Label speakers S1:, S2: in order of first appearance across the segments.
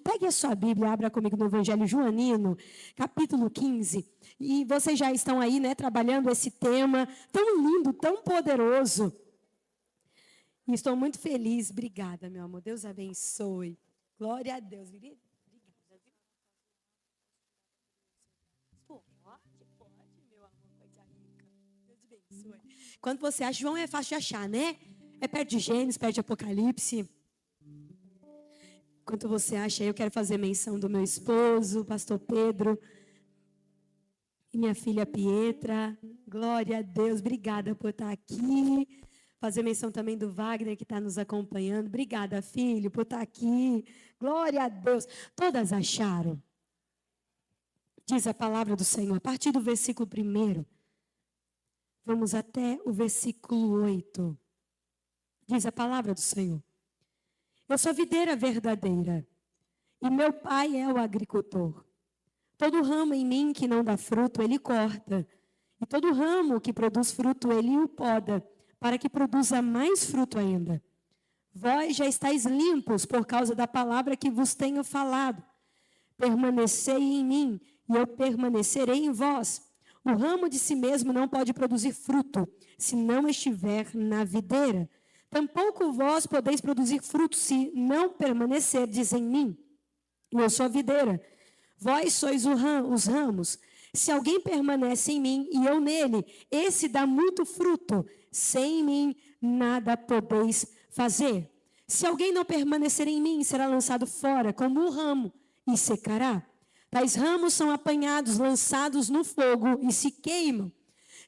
S1: Pegue a sua Bíblia, abra comigo no Evangelho Joanino, capítulo 15. E vocês já estão aí, né, trabalhando esse tema tão lindo, tão poderoso. E estou muito feliz. Obrigada, meu amor. Deus abençoe. Glória a Deus. Obrigada. Pode, meu amor, coisa rica. Deus abençoe. Quando você acha, João é fácil de achar, né? É perto de Gênesis, perto de Apocalipse. Enquanto você acha, eu quero fazer menção do meu esposo, pastor Pedro, e minha filha Pietra. Glória a Deus, obrigada por estar aqui. Fazer menção também do Wagner, que está nos acompanhando. Obrigada, filho, por estar aqui. Glória a Deus. Todas acharam? Diz a palavra do Senhor, a partir do versículo 1. Vamos até o versículo 8. Diz a palavra do Senhor. Eu sou a videira verdadeira, e meu pai é o agricultor. Todo ramo em mim que não dá fruto, ele corta. E todo ramo que produz fruto, ele o poda, para que produza mais fruto ainda. Vós já estáis limpos por causa da palavra que vos tenho falado. Permanecei em mim, e eu permanecerei em vós. O ramo de si mesmo não pode produzir fruto, se não estiver na videira. Tampouco vós podeis produzir fruto se não permanecerdes em mim. Eu sou a videira, vós sois os ramos. Se alguém permanece em mim e eu nele, esse dá muito fruto. Sem mim nada podeis fazer. Se alguém não permanecer em mim, será lançado fora como um ramo e secará. Tais ramos são apanhados, lançados no fogo e se queimam.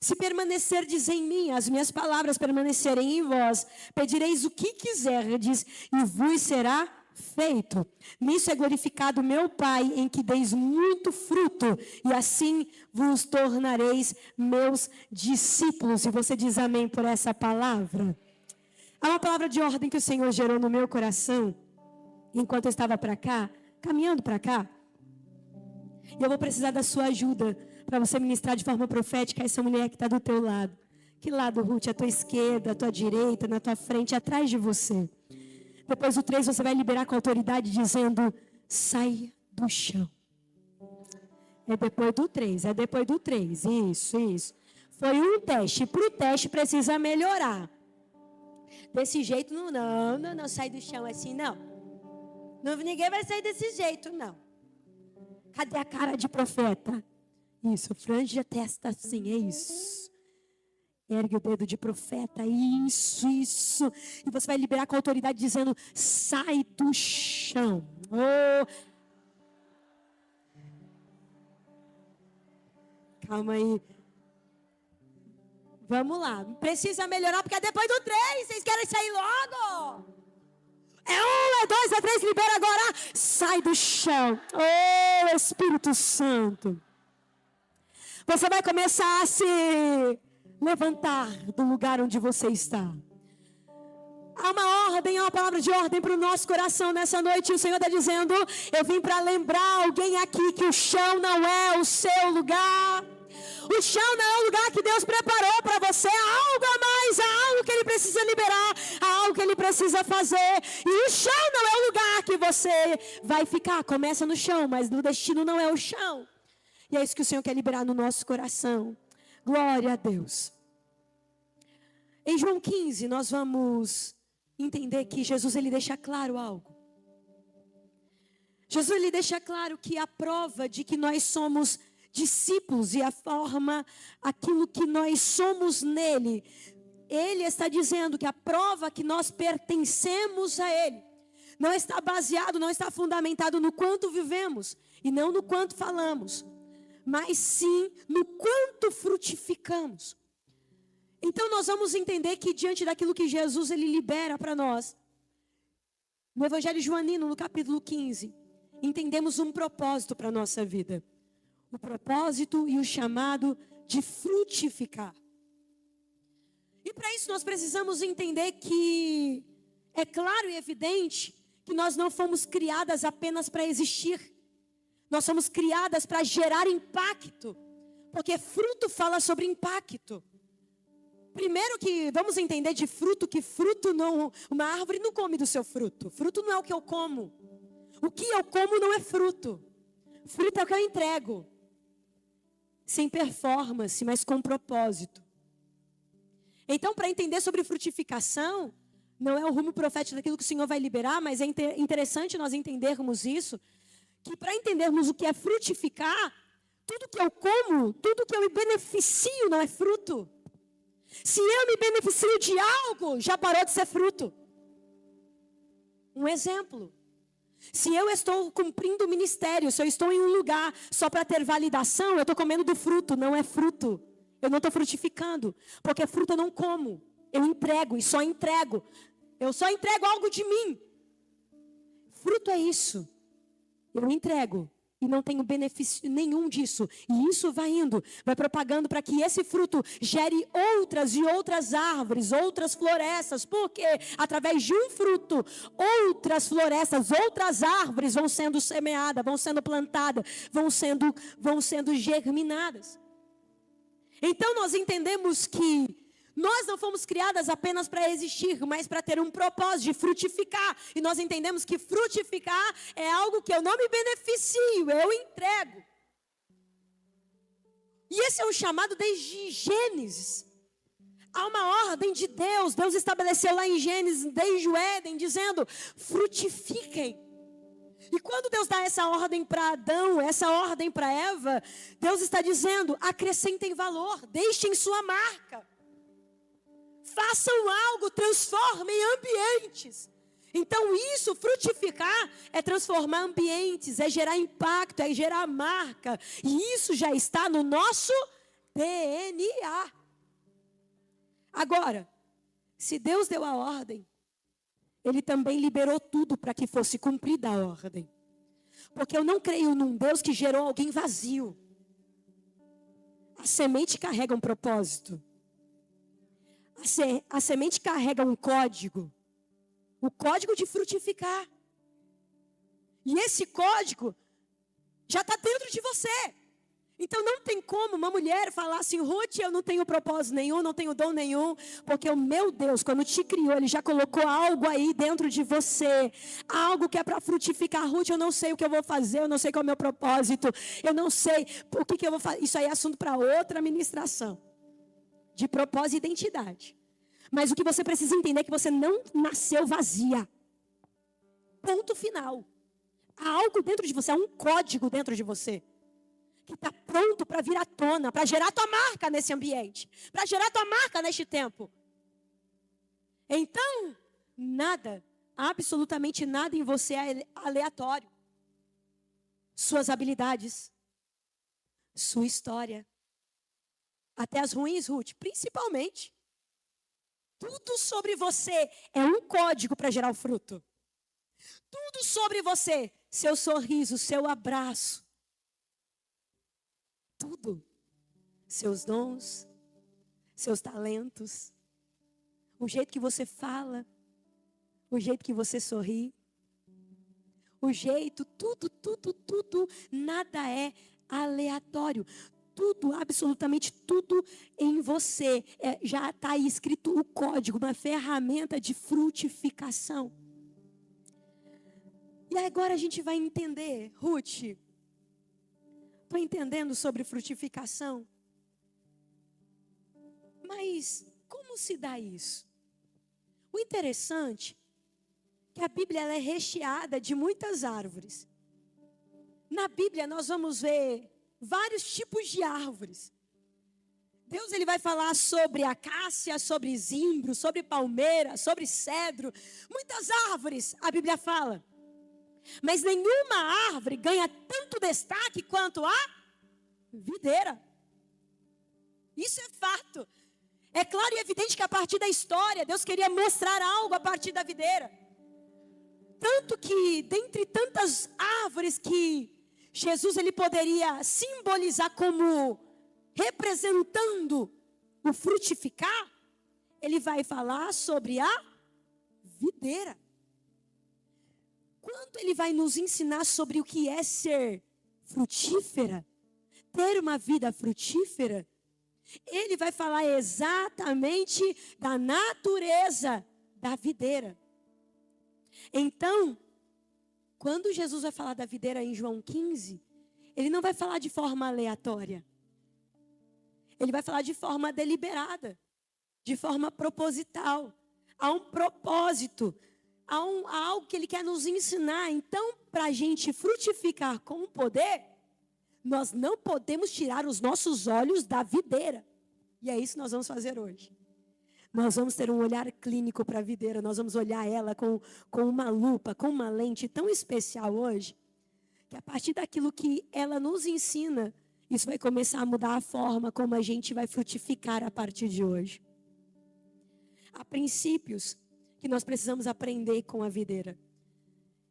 S1: Se permanecerdes em mim, as minhas palavras permanecerem em vós, pedireis o que quiserdes e vos será feito. Nisso é glorificado meu Pai, em que deis muito fruto, e assim vos tornareis meus discípulos. E você diz amém por essa palavra? Há uma palavra de ordem que o Senhor gerou no meu coração, enquanto eu estava para cá, caminhando para cá. E eu vou precisar da sua ajuda para você ministrar de forma profética a essa mulher que está do teu lado. Que lado, Ruth? À tua esquerda, à tua direita, na tua frente, atrás de você. Depois do 3, você vai liberar com autoridade dizendo, sai do chão. É depois do 3, é depois do 3. Isso. Foi um teste. Para o teste precisa melhorar. Desse jeito, não, sai do chão assim, não. Ninguém vai sair desse jeito, não. Cadê a cara de profeta? Isso, frange a testa assim, é isso. Ergue o dedo de profeta, isso. E você vai liberar com autoridade dizendo, sai do chão. Oh. Calma aí. Vamos lá, precisa melhorar porque é depois do 3, vocês querem sair logo? É 1, é 2, é 3, libera agora. Sai do chão. Oh, Espírito Santo. Você vai começar a se levantar do lugar onde você está. Há uma ordem, há uma palavra de ordem para o nosso coração nessa noite. E o Senhor está dizendo, eu vim para lembrar alguém aqui que o chão não é o seu lugar. O chão não é o lugar que Deus preparou para você. Há algo a mais, há algo que Ele precisa liberar, há algo que Ele precisa fazer. E o chão não é o lugar que você vai ficar. Começa no chão, mas no destino não é o chão. E é isso que o Senhor quer liberar no nosso coração. Glória a Deus. Em João 15, nós vamos entender que Jesus, ele deixa claro algo. Jesus, ele deixa claro que a prova de que nós somos discípulos e a forma, aquilo que nós somos nele, ele está dizendo que a prova que nós pertencemos a ele, não está baseado, não está fundamentado no quanto vivemos, e não no quanto falamos, mas sim no quanto frutificamos. Então nós vamos entender que diante daquilo que Jesus ele libera para nós, no Evangelho Joanino, no capítulo 15, entendemos um propósito para a nossa vida. O propósito e o chamado de frutificar. E para isso nós precisamos entender que é claro e evidente que nós não fomos criadas apenas para existir. Nós somos criadas para gerar impacto. Porque fruto fala sobre impacto. Primeiro que vamos entender de fruto que fruto não, uma árvore não come do seu fruto. Fruto não é o que eu como. O que eu como não é fruto. Fruto é o que eu entrego. Sem performance, mas com propósito. Então, para entender sobre frutificação, não é o rumo profético daquilo que o Senhor vai liberar, mas é interessante nós entendermos isso, que para entendermos o que é frutificar, tudo que eu como, tudo que eu me beneficio não é fruto. Se eu me beneficio de algo, já parou de ser fruto. Um exemplo. Se eu estou cumprindo o ministério, se eu estou em um lugar só para ter validação, eu estou comendo do fruto, não é fruto. Eu não estou frutificando, porque fruto eu não como. Eu entrego e só entrego. Eu só entrego algo de mim. Fruto é isso. Eu entrego e não tenho benefício nenhum disso. E isso vai indo, vai propagando para que esse fruto gere outras e outras árvores, outras florestas. Porque através de um fruto, outras florestas, outras árvores vão sendo semeadas, vão sendo plantadas, vão sendo germinadas. Então nós entendemos que nós não fomos criadas apenas para existir, mas para ter um propósito de frutificar. E nós entendemos que frutificar é algo que eu não me beneficio, eu entrego. E esse é um chamado desde Gênesis. Há uma ordem de Deus. Deus estabeleceu lá em Gênesis, desde o Éden, dizendo: frutifiquem. E quando Deus dá essa ordem para Adão, essa ordem para Eva, Deus está dizendo: acrescentem valor, deixem sua marca. Façam algo, transformem ambientes. Então isso, frutificar, é transformar ambientes, é gerar impacto, é gerar marca. E isso já está no nosso DNA. Agora, se Deus deu a ordem, Ele também liberou tudo para que fosse cumprida a ordem. Porque eu não creio num Deus que gerou alguém vazio. A semente carrega um propósito. A semente carrega um código. O código de frutificar. E esse código já está dentro de você. Então não tem como uma mulher falar assim: Ruth, eu não tenho propósito nenhum, não tenho dom nenhum. Porque o meu Deus, quando te criou, Ele já colocou algo aí dentro de você. Algo que é para frutificar. Ruth, eu não sei o que eu vou fazer, eu não sei qual é o meu propósito. Eu não sei o que eu vou fazer. Isso aí é assunto para outra ministração. De propósito e identidade. Mas o que você precisa entender é que você não nasceu vazia. Ponto final. Há algo dentro de você, há um código dentro de você. Que está pronto para vir à tona, para gerar tua marca nesse ambiente. Para gerar tua marca neste tempo. Então, nada, absolutamente nada em você é aleatório. Suas habilidades, sua história. Até as ruins, Ruth, principalmente. Tudo sobre você é um código para gerar o fruto. Tudo sobre você, seu sorriso, seu abraço. Tudo. Seus dons, seus talentos, o jeito que você fala, o jeito que você sorri, o jeito, tudo, nada é aleatório. Tudo, absolutamente tudo em você. Já está aí escrito o código, uma ferramenta de frutificação. E agora a gente vai entender, Ruth. Estou entendendo sobre frutificação. Mas como se dá isso? O interessante é que a Bíblia ela é recheada de muitas árvores. Na Bíblia nós vamos ver vários tipos de árvores. Deus ele vai falar sobre acácia, sobre zimbro, sobre palmeira, sobre cedro. Muitas árvores a Bíblia fala. Mas nenhuma árvore ganha tanto destaque quanto a videira. Isso é fato. É claro e evidente que a partir da história, Deus queria mostrar algo a partir da videira. Tanto que, dentre tantas árvores que Jesus ele poderia simbolizar como representando o frutificar, ele vai falar sobre a videira. Quando ele vai nos ensinar sobre o que é ser frutífera, ter uma vida frutífera, ele vai falar exatamente da natureza da videira. Então, Quando Jesus vai falar da videira em João 15, ele não vai falar de forma aleatória. Ele vai falar de forma deliberada, de forma proposital. Há um propósito, há algo que ele quer nos ensinar. Então, para a gente frutificar com poder, nós não podemos tirar os nossos olhos da videira. E é isso que nós vamos fazer hoje. Nós vamos ter um olhar clínico para a videira. Nós vamos olhar ela com uma lupa, com uma lente tão especial hoje, que a partir daquilo que ela nos ensina, isso vai começar a mudar a forma como a gente vai frutificar a partir de hoje. Há princípios que nós precisamos aprender com a videira.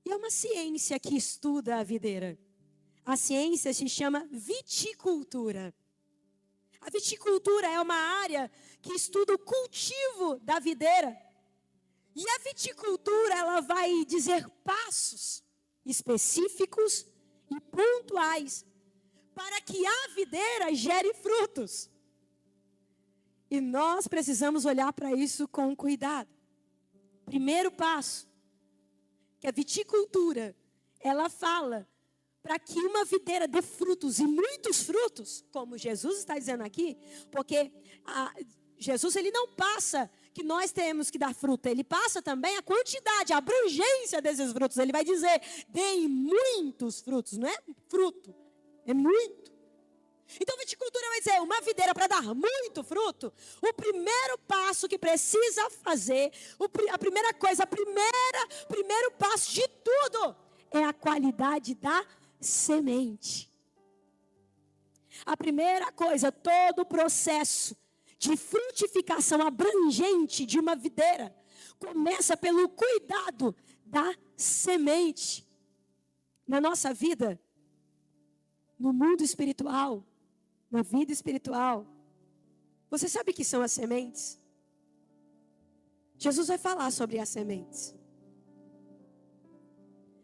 S1: E é uma ciência que estuda a videira. A ciência se chama viticultura. A viticultura é uma área que estuda o cultivo da videira. E a viticultura, ela vai dizer passos específicos e pontuais para que a videira gere frutos. E nós precisamos olhar para isso com cuidado. Primeiro passo, que a viticultura, ela fala para que uma videira dê frutos, e muitos frutos, como Jesus está dizendo aqui, porque Jesus, ele não passa que nós temos que dar fruta, ele passa também a quantidade, a abrangência desses frutos. Ele vai dizer, deem muitos frutos, não é fruto, é muito. Então a viticultura vai dizer, uma videira para dar muito fruto, o primeiro passo que precisa fazer, primeiro passo de tudo, é a qualidade da semente. A primeira coisa, todo o processo de frutificação abrangente de uma videira começa pelo cuidado da semente. Na nossa vida, no mundo espiritual, na vida espiritual, você sabe o que são as sementes? Jesus vai falar sobre as sementes.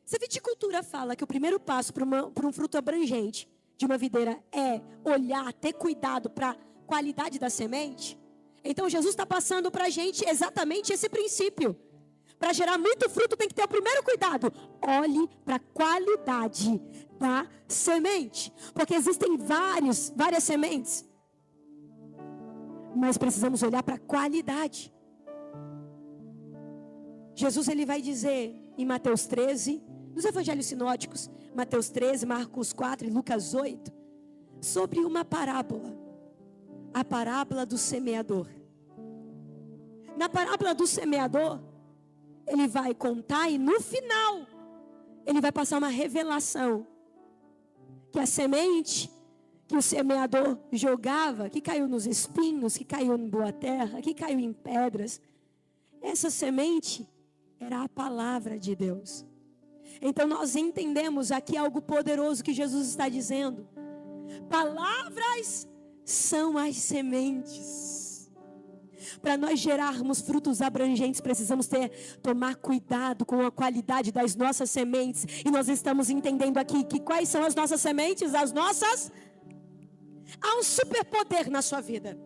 S1: Se a viticultura fala que o primeiro passo para um fruto abrangente de uma videira é olhar, ter cuidado para a qualidade da semente, então Jesus está passando para a gente exatamente esse princípio. Para gerar muito fruto tem que ter o primeiro cuidado. Olhe para a qualidade da semente. Porque existem várias sementes. Mas precisamos olhar para a qualidade. Jesus, ele vai dizer em Mateus 13, nos evangelhos sinóticos, Mateus 13, Marcos 4 e Lucas 8, sobre uma parábola. A parábola do semeador. Na parábola do semeador, ele vai contar e no final, ele vai passar uma revelação. Que a semente que o semeador jogava, que caiu nos espinhos, que caiu em boa terra, que caiu em pedras, essa semente era a palavra de Deus. Então nós entendemos aqui algo poderoso que Jesus está dizendo. Palavras são as sementes. Para nós gerarmos frutos abrangentes, precisamos tomar cuidado com a qualidade das nossas sementes. E nós estamos entendendo aqui que quais são as nossas sementes? Há um superpoder na sua vida.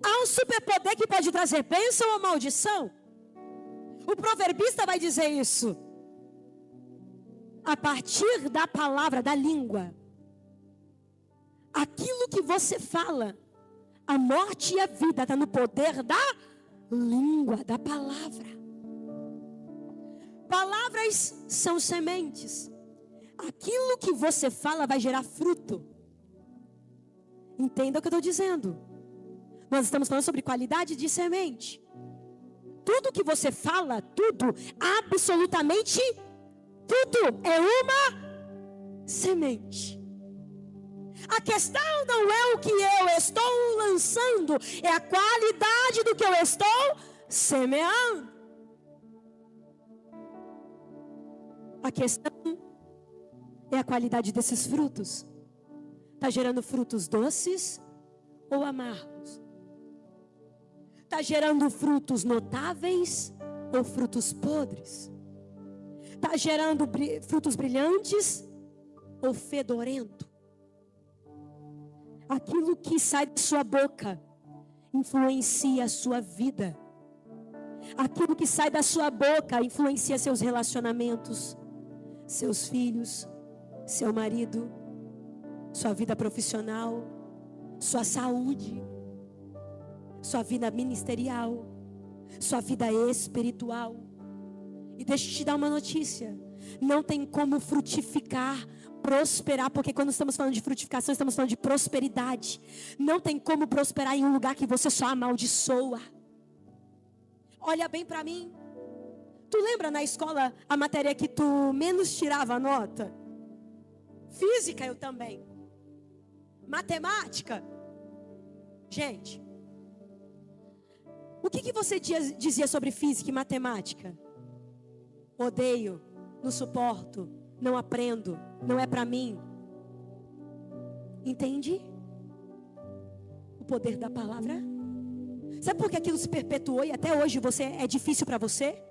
S1: Há um superpoder que pode trazer bênção ou maldição. O proverbista vai dizer isso. A partir da palavra, da língua. Aquilo que você fala, a morte e a vida está no poder da língua, da palavra. Palavras são sementes. Aquilo que você fala vai gerar fruto. Entenda o que eu estou dizendo. Nós estamos falando sobre qualidade de semente. Tudo que você fala, tudo, absolutamente tudo é uma semente. A questão não é o que eu estou lançando, é a qualidade do que eu estou semeando. A questão é a qualidade desses frutos. Está gerando frutos doces ou amargos? Está gerando frutos notáveis ou frutos podres? Está gerando frutos brilhantes ou fedorento? Aquilo que sai de sua boca influencia a sua vida. Aquilo que sai da sua boca influencia seus relacionamentos, seus filhos, seu marido, sua vida profissional, sua saúde, sua vida ministerial, sua vida espiritual. E deixa eu te dar uma notícia: não tem como frutificar, prosperar, porque quando estamos falando de frutificação, estamos falando de prosperidade. Não tem como prosperar em um lugar que você só amaldiçoa. Olha bem para mim. Tu lembra na escola a matéria que tu menos tirava a nota? Física eu também. Matemática. Gente, o que você dizia sobre física e matemática? Odeio, não suporto, não aprendo, não é para mim. Entende? O poder da palavra. Sabe por que aquilo se perpetuou e até hoje é difícil para você?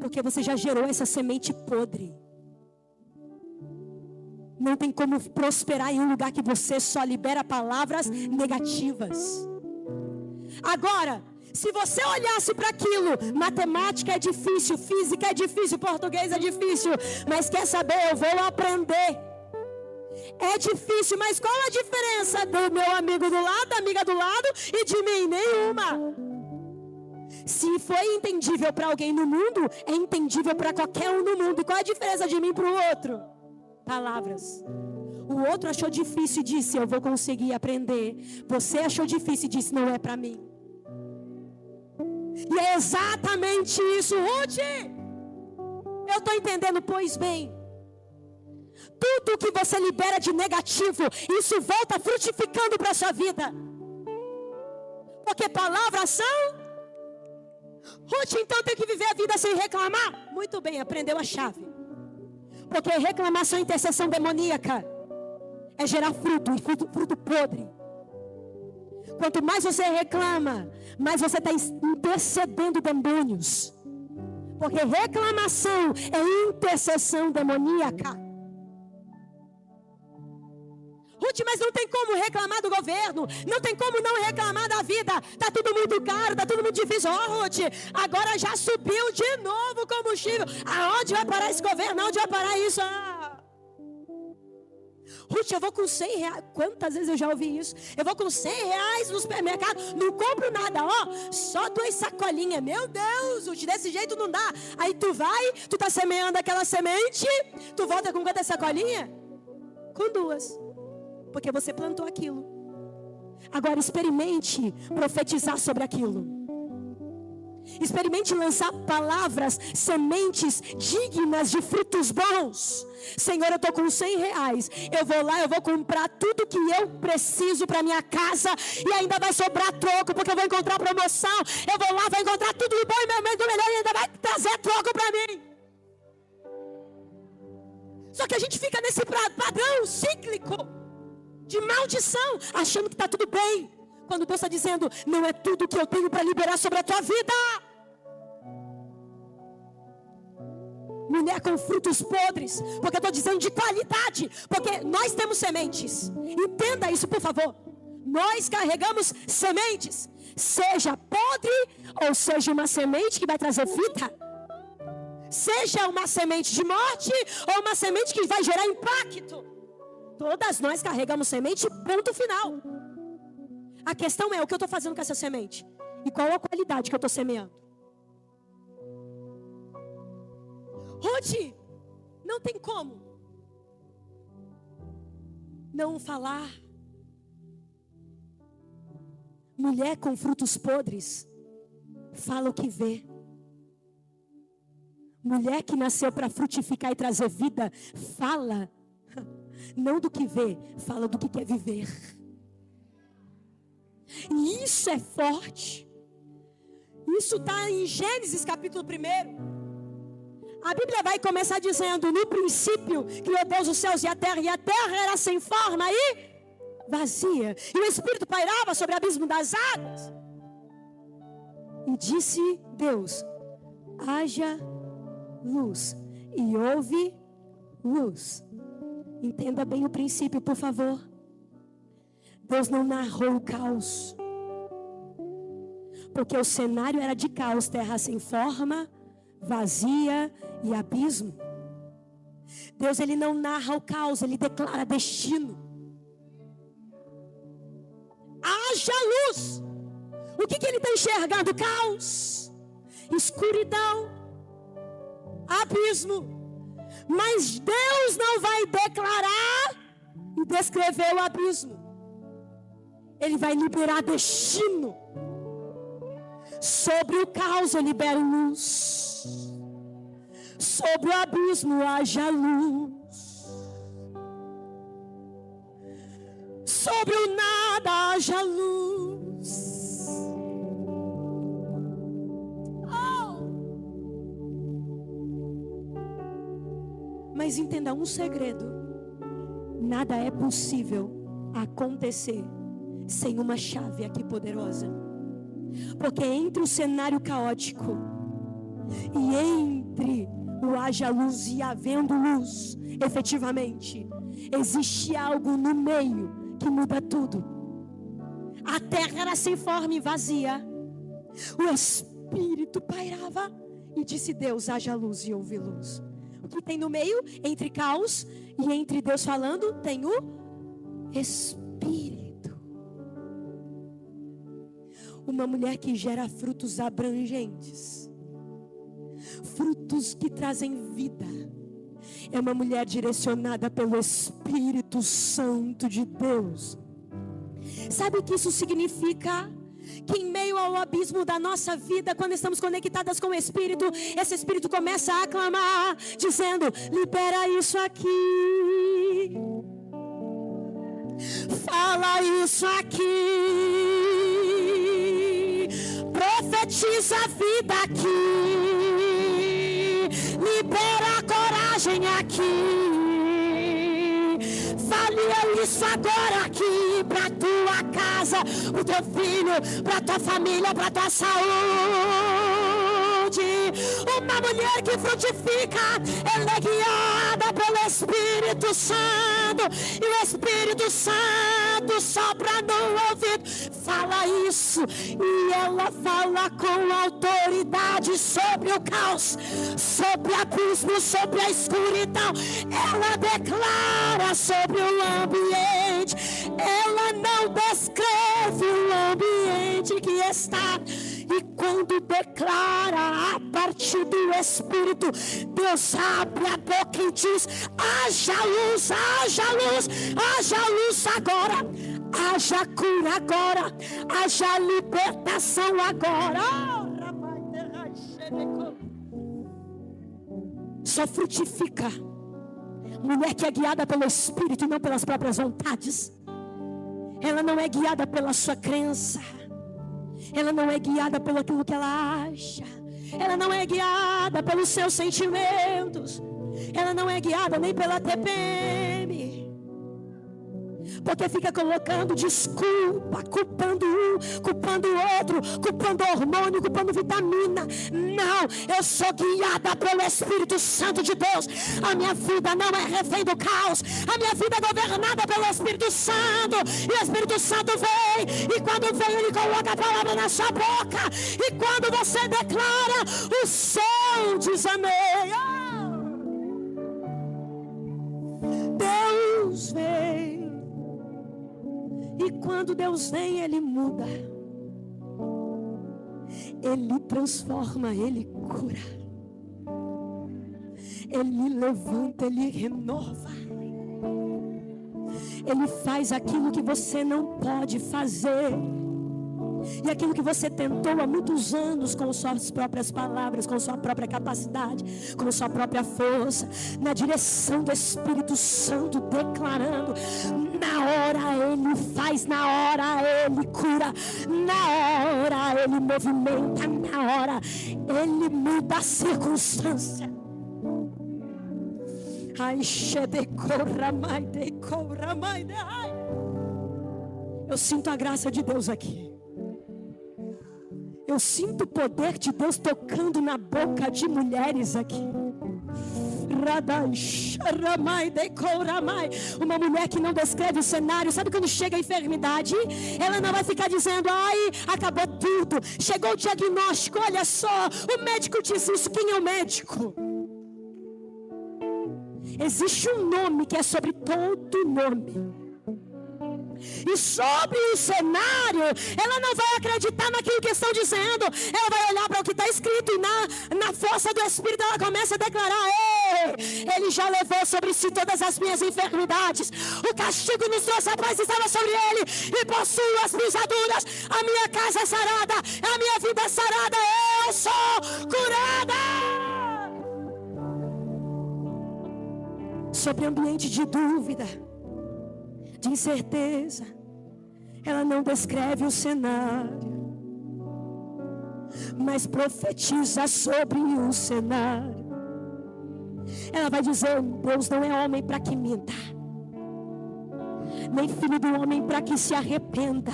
S1: Porque você já gerou essa semente podre. Não tem como prosperar em um lugar que você só libera palavras negativas. Agora, se você olhasse para aquilo, matemática é difícil, física é difícil, português é difícil, mas quer saber, eu vou aprender. É difícil, mas qual a diferença do meu amigo do lado, da amiga do lado e de mim? Nenhuma. Se foi entendível para alguém no mundo, é entendível para qualquer um no mundo. E qual a diferença de mim para o outro? Palavras. O outro achou difícil e disse, eu vou conseguir aprender. Você achou difícil e disse, não é para mim. E é exatamente isso, Ruth. Eu estou entendendo, pois bem. Tudo que você libera de negativo, isso volta frutificando para a sua vida. Porque palavras são... Ruth, então tem que viver a vida sem reclamar? Muito bem, aprendeu a chave. Porque reclamação e intercessão demoníaca é gerar fruto, e fruto podre. Quanto mais você reclama, mais você está intercedendo demônios. Porque reclamação é intercessão demoníaca. Ruth, mas não tem como reclamar do governo, não tem como não reclamar da vida, está tudo muito caro, está tudo muito difícil. Ruth, agora já subiu de novo o combustível, aonde vai parar esse governo, aonde vai parar isso? Ruth, eu vou com 100 reais, quantas vezes eu já ouvi isso? Eu vou com 100 reais no supermercado, não compro nada, só 2 sacolinhas, meu Deus, Ruth, desse jeito não dá. Aí tu vai, tu está semeando aquela semente, tu volta com quantas sacolinhas? Com 2. Porque você plantou aquilo. Agora experimente profetizar sobre aquilo. Experimente lançar palavras, sementes dignas de frutos bons. Senhor, eu estou com 100 reais. Eu vou lá, eu vou comprar tudo que eu preciso para minha casa. E ainda vai sobrar troco, porque eu vou encontrar promoção. Eu vou lá, vou encontrar tudo de bom e do melhor e ainda vai trazer troco para mim. Só que a gente fica nesse padrão cíclico de maldição, achando que está tudo bem, quando Deus está dizendo, não é tudo que eu tenho para liberar sobre a tua vida. Mulher com frutos podres, porque eu estou dizendo de qualidade, porque nós temos sementes, entenda isso por favor, nós carregamos sementes, seja podre, ou seja uma semente que vai trazer vida, seja uma semente de morte, ou uma semente que vai gerar impacto. Todas nós carregamos semente, ponto final. A questão é o que eu estou fazendo com essa semente. E qual a qualidade que eu estou semeando. Ruth, não tem como não falar. Mulher com frutos podres, fala o que vê. Mulher que nasceu para frutificar e trazer vida, fala não do que vê, fala do que quer viver. E isso é forte. Isso está em Gênesis capítulo 1. A Bíblia vai começar dizendo, no princípio criou Deus os céus e a terra era sem forma e vazia. E o Espírito pairava sobre o abismo das águas. E disse Deus, haja luz. E houve luz. Entenda bem o princípio, por favor. Deus não narrou o caos. Porque o cenário era de caos, terra sem forma, vazia e abismo. Deus, ele não narra o caos, ele declara destino. Haja luz. O que ele está enxergando? Caos, escuridão, abismo. Mas Deus não vai declarar e descrever o abismo. Ele vai liberar destino. Sobre o caos eu libero luz. Sobre o abismo haja luz. Sobre o nada haja luz. Oh. Mas entenda um segredo: nada é possível acontecer sem uma chave aqui poderosa. Porque entre o cenário caótico e entre o haja luz e havendo luz, efetivamente, existe algo no meio que muda tudo. A terra era sem forma e vazia. O Espírito pairava e disse: Deus, haja luz, e houve luz. O que tem no meio, entre caos e entre Deus falando, tem o Espírito. Uma mulher que gera frutos abrangentes, frutos que trazem vida, é uma mulher direcionada pelo Espírito Santo de Deus. Sabe o que isso significa? Que em meio ao abismo da nossa vida, quando estamos conectadas com o Espírito, esse Espírito começa a aclamar, dizendo: libera isso aqui, fala isso aqui, profetiza a vida aqui, libera a coragem aqui, fale isso agora aqui, para tua casa, o teu filho, para tua família, para tua saúde. Uma mulher que frutifica, ela é guiada pelo Espírito Santo, e o Espírito Santo sopra no ouvido, fala isso, e ela fala com autoridade sobre o caos, sobre o abismo, sobre a escuridão. Ela declara sobre o ambiente, ela não descreve o ambiente que está. E quando declara a partir do Espírito, Deus abre a boca e diz: haja luz, haja luz, haja luz agora, haja cura agora, haja libertação agora. Só frutifica mulher que é guiada pelo Espírito e não pelas próprias vontades. Ela não é guiada pela sua crença. Ela não é guiada pelo aquilo que ela acha. Ela não é guiada pelos seus sentimentos. Ela não é guiada nem pela TPM. Porque fica colocando desculpa, culpando um, culpando o outro, culpando hormônio, culpando vitamina. Não, eu sou guiada pelo Espírito Santo de Deus. A minha vida não é refém do caos. A minha vida é governada pelo Espírito Santo. E o Espírito Santo vem, e quando vem ele coloca a palavra na sua boca. E quando você declara, o céu diz amém. Deus vem. E quando Deus vem, Ele muda, Ele transforma, Ele cura, Ele levanta, Ele renova, Ele faz aquilo que você não pode fazer. E aquilo que você tentou há muitos anos com suas próprias palavras, com sua própria capacidade, com sua própria força, na direção do Espírito Santo, declarando, na hora Ele faz, na hora Ele cura, na hora Ele movimenta, na hora Ele muda a circunstância. Eu sinto a graça de Deus aqui. Eu sinto o poder de Deus tocando na boca de mulheres aqui. Uma mulher que não descreve o cenário. Sabe quando chega a enfermidade? Ela não vai ficar dizendo, ai, acabou tudo. Chegou o diagnóstico, olha só, o médico disse isso. Quem é o médico? Existe um nome que é sobre todo nome. E sobre o cenário, ela não vai acreditar naquilo que estão dizendo. Ela vai olhar para o que está escrito. E na força do Espírito ela começa a declarar: ei, Ele já levou sobre si todas as minhas enfermidades. O castigo nos trouxe a paz estava sobre Ele. E por suas pisaduras a minha casa é sarada, a minha vida é sarada. Eu sou curada. Sobre ambiente de dúvida, de incerteza, ela não descreve o cenário, mas profetiza sobre o cenário. Ela vai dizer: Deus não é homem para que minta, nem filho do homem para que se arrependa.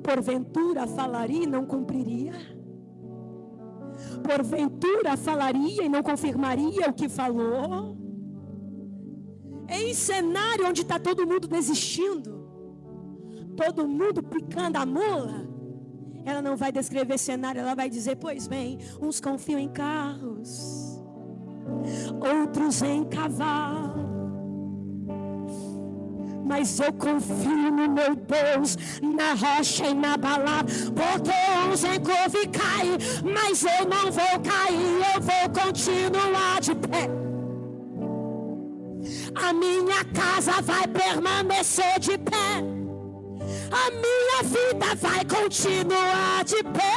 S1: Porventura falaria e não cumpriria? Porventura falaria e não confirmaria o que falou? Em cenário onde está todo mundo desistindo, todo mundo picando a mula, ela não vai descrever cenário, ela vai dizer: pois bem, uns confiam em carros, outros em cavalo, mas eu confio no meu Deus, na rocha inabalável. Porque uns em couve caem, mas eu não vou cair, eu vou continuar de pé. A minha casa vai permanecer de pé, a minha vida vai continuar de pé.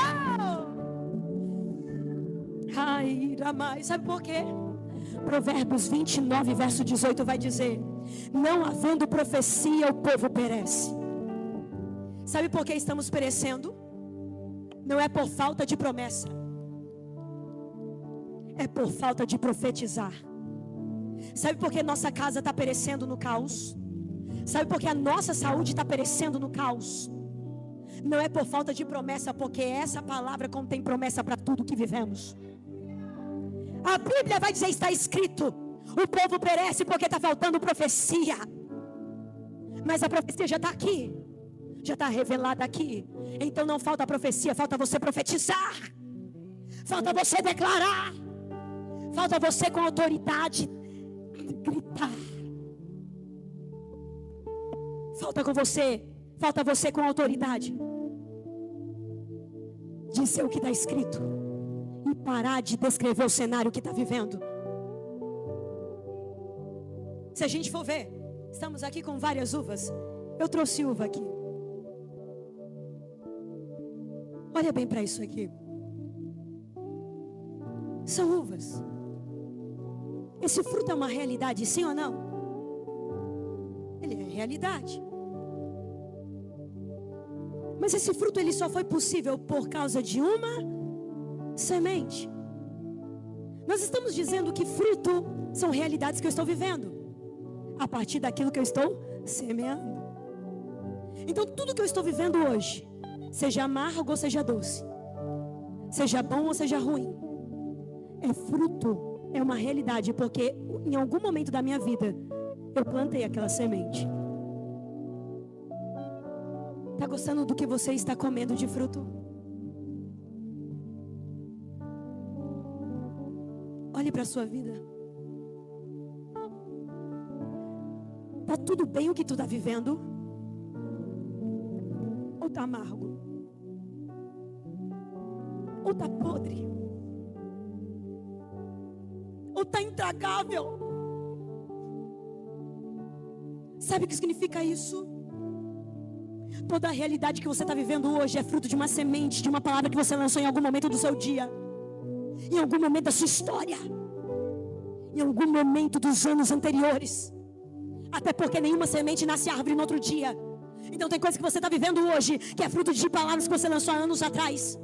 S1: Ai, Ramai, sabe por quê? Provérbios 29, verso 18 vai dizer: não havendo profecia, o povo perece. Sabe por que estamos perecendo? Não é por falta de promessa, é por falta de profetizar. Sabe por que nossa casa está perecendo no caos? Sabe por que a nossa saúde está perecendo no caos? Não é por falta de promessa, porque essa palavra contém promessa para tudo que vivemos. A Bíblia vai dizer, está escrito: o povo perece porque está faltando profecia. Mas a profecia já está aqui, já está revelada aqui. Então não falta profecia, falta você profetizar, falta você declarar, falta você com autoridade gritar. Falta você com autoridade dizer o que está escrito e parar de descrever o cenário que está vivendo. Se a gente for ver, estamos aqui com várias uvas. Eu trouxe uva aqui. Olha bem para isso aqui. São uvas. Esse fruto é uma realidade, sim ou não? Ele é realidade. Mas esse fruto ele só foi possível por causa de uma semente. Nós estamos dizendo que fruto são realidades que eu estou vivendo a partir daquilo que eu estou semeando. Então tudo que eu estou vivendo hoje, seja amargo ou seja doce, seja bom ou seja ruim, é fruto. É uma realidade, porque em algum momento da minha vida eu plantei aquela semente. Está gostando do que você está comendo de fruto? Olhe para a sua vida. Está tudo bem o que tu está vivendo? Ou está amargo? Ou está podre? Ou está intragável? Sabe o que significa isso? Toda a realidade que você está vivendo hoje é fruto de uma semente, de uma palavra que você lançou em algum momento do seu dia, em algum momento da sua história, em algum momento dos anos anteriores. Até porque nenhuma semente nasce árvore no outro dia. Então tem coisa que você está vivendo hoje que é fruto de palavras que você lançou há anos atrás.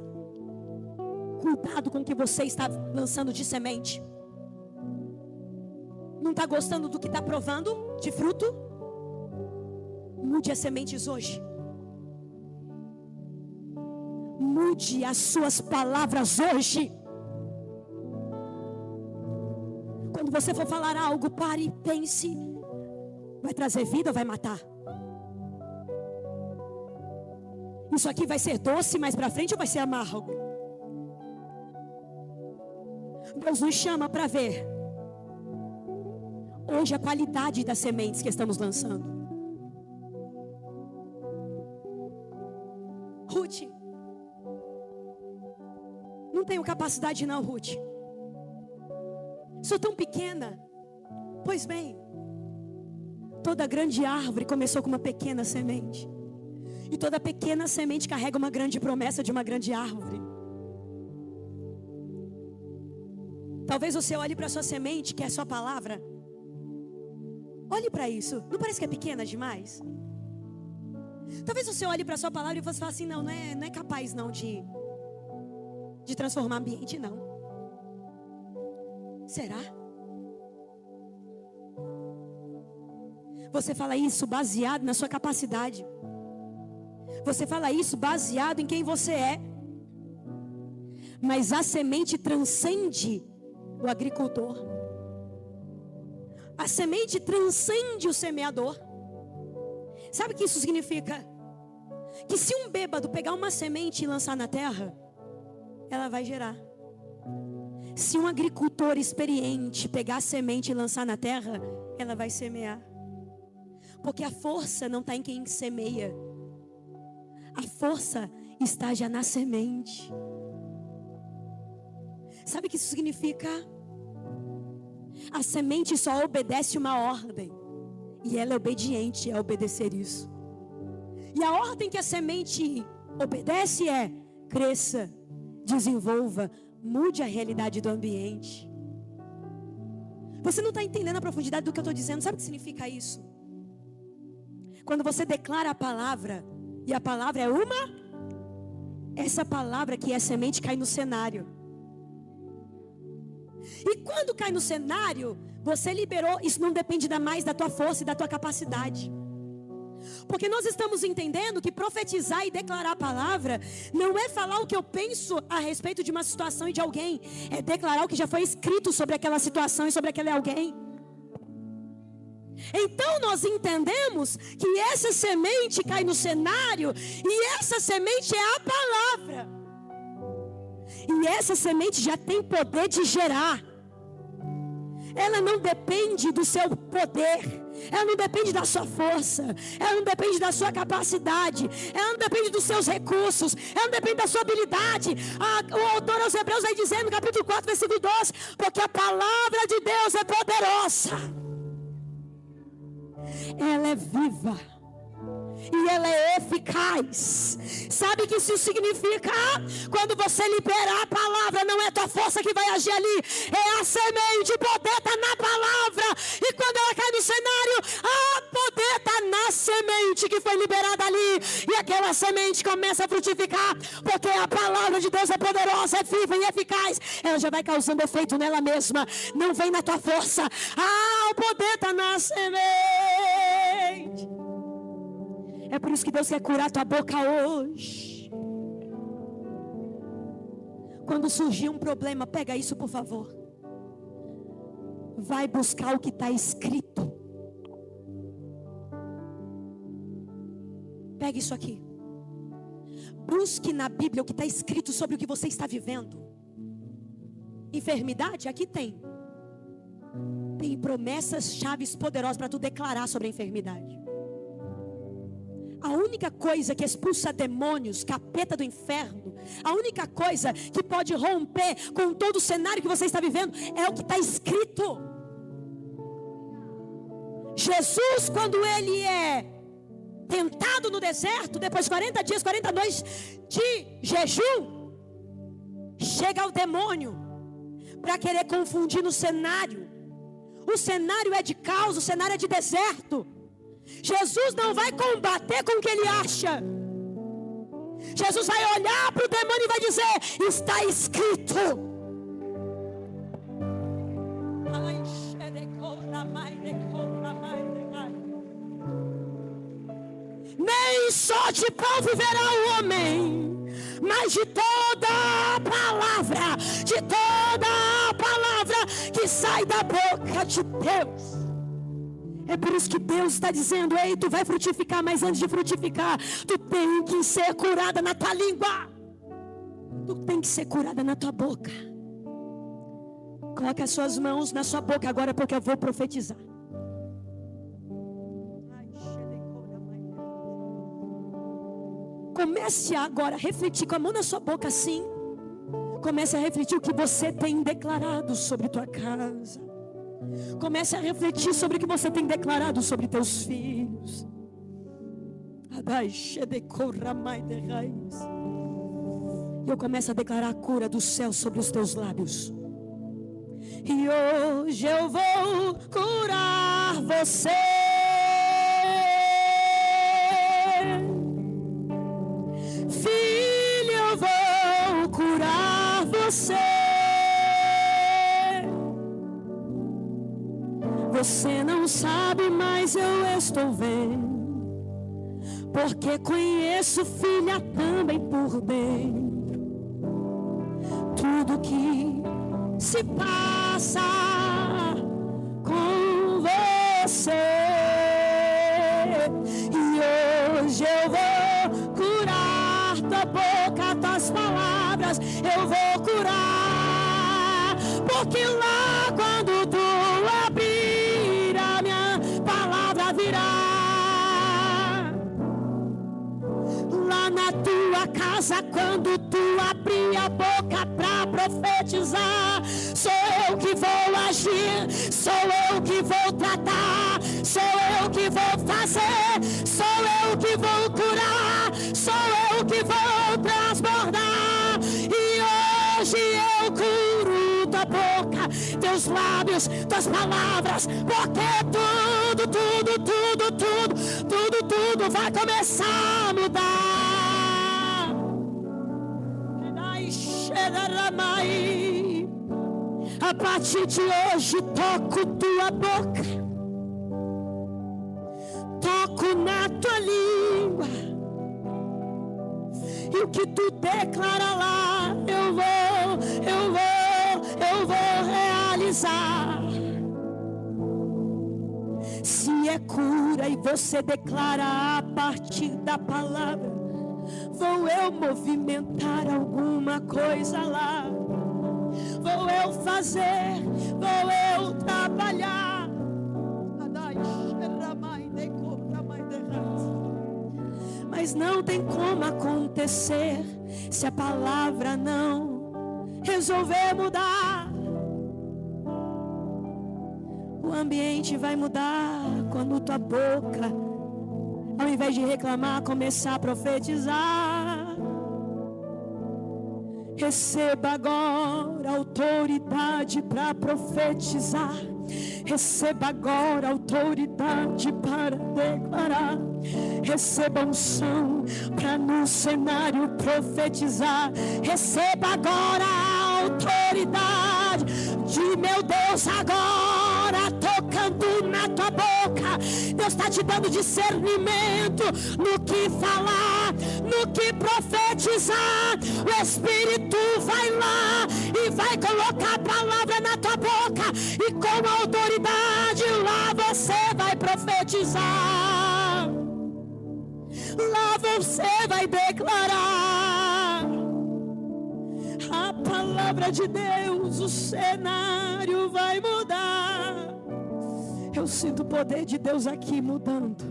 S1: Cuidado com o que você está lançando de semente. Não está gostando do que está provando de fruto? Mude as sementes hoje. Mude as suas palavras hoje. você for falar algo, pare e pense. Vai trazer vida ou vai matar? Isso aqui vai ser doce mais para frente ou vai ser amargo? Deus nos chama para ver hoje a qualidade das sementes que estamos lançando. Ruth, não tenho capacidade não, Ruth. Sou tão pequena. Pois bem, toda grande árvore começou com uma pequena semente. E toda pequena semente carrega uma grande promessa de uma grande árvore. Talvez você olhe para a sua semente, que é a sua palavra. Olhe para isso. Não parece que é pequena demais? Talvez você olhe para a sua palavra e você fale assim, não é capaz não de transformar ambiente, não. Será? Você fala isso baseado na sua capacidade. Você fala isso baseado em quem você é. Mas a semente transcende o agricultor. A semente transcende o semeador. Sabe o que isso significa? Que se um bêbado pegar uma semente e lançar na terra, ela vai gerar. Se um agricultor experiente pegar a semente e lançar na terra, ela vai semear. Porque a força não está em quem semeia. A força está já na semente. Sabe o que isso significa? A semente só obedece uma ordem. E ela é obediente a obedecer isso. E a ordem que a semente obedece é: cresça, desenvolva, mude a realidade do ambiente. Você não está entendendo a profundidade do que eu estou dizendo. Sabe o que significa isso? Quando você declara a palavra, e a palavra é essa palavra que é semente cai no cenário. E quando cai no cenário, você liberou. Isso não depende mais da tua força e da tua capacidade. Porque nós estamos entendendo que profetizar e declarar a palavra não é falar o que eu penso a respeito de uma situação e de alguém. É declarar o que já foi escrito sobre aquela situação e sobre aquele alguém. Então nós entendemos que essa semente cai no cenário. E essa semente é a palavra. E essa semente já tem poder de gerar. Ela não depende do seu poder. Ela não depende da sua força. Ela não depende da sua capacidade. Ela não depende dos seus recursos. Ela não depende da sua habilidade. O autor aos Hebreus vai dizer no capítulo 4, versículo 12: porque a palavra de Deus é poderosa. Ela é viva. E ela é eficaz. Sabe o que isso significa? Quando você liberar a palavra, não é a tua força que vai agir ali, é a semente. O poder está na palavra. E quando ela cai no cenário, o poder está na semente que foi liberada ali. E aquela semente começa a frutificar, porque a palavra de Deus é poderosa, é viva e eficaz. Ela já vai causando efeito nela mesma. Não vem na tua força. O poder está na semente. É por isso que Deus quer curar tua boca hoje. Quando surgir um problema, pega isso, por favor. Vai buscar o que está escrito. Pega isso aqui. Busque na Bíblia o que está escrito sobre o que você está vivendo. Enfermidade? Aqui tem. Tem promessas, chaves poderosas para tu declarar sobre a enfermidade. A única coisa que expulsa demônios, capeta do inferno, a única coisa que pode romper com todo o cenário que você está vivendo é o que está escrito. Jesus, quando ele é tentado no deserto, depois de 40 dias, 40 noites de jejum, chega o demônio para querer confundir no cenário. O cenário é de caos, o cenário é de deserto. Jesus não vai combater com o que ele acha. Jesus vai olhar para o demônio e vai dizer: está escrito. Nem só de pão viverá o homem, mas de toda a palavra, que sai da boca de Deus. É por isso que Deus está dizendo: ei, tu vai frutificar, mas antes de frutificar, tu tem que ser curada na tua língua. Tu tem que ser curada na tua boca. Coloque as suas mãos na sua boca agora, porque eu vou profetizar. Comece agora a refletir com a mão na sua boca assim. Comece a refletir o que você tem declarado sobre tua casa. Comece a refletir sobre o que você tem declarado sobre teus filhos. Eu começo a declarar a cura do céu sobre os teus lábios. E hoje eu vou curar você. Filho, eu vou curar você. Você não sabe, mas eu estou vendo, porque conheço filha também por dentro. Tudo que se passa com você. E hoje eu vou curar tua boca, tuas palavras eu vou curar, porque lá quando tu abrir a minha palavra virá. Lá na tua casa quando tu abrir a boca pra profetizar, sou eu que vou agir, sou eu que vou tratar, sou eu que vou fazer, sou eu que vou curar, sou eu que vou transbordar. E hoje eu curo tua boca, teus lábios, tuas palavras, porque tudo vai começar a mudar. A partir de hoje toco tua boca, toco na tua língua, e o que tu declara lá eu vou realizar. Se é cura e você declara a partir da palavra, vou eu movimentar alguma coisa lá, vou eu fazer, vou eu trabalhar. Mas não tem como acontecer se a palavra não resolver mudar. O ambiente vai mudar quando tua boca, ao invés de reclamar, começar a profetizar. Receba agora autoridade para profetizar. Receba agora autoridade para declarar. Receba unção para no cenário profetizar. Receba agora a autoridade de meu Deus agora tocando na tua boca. Deus está te dando discernimento no que falar, no que profetizar. O Espírito vai lá e vai colocar a palavra na tua boca, e com a autoridade lá você vai profetizar. Lá você vai declarar a palavra de Deus. O cenário vai mudar. Eu sinto o poder de Deus aqui mudando.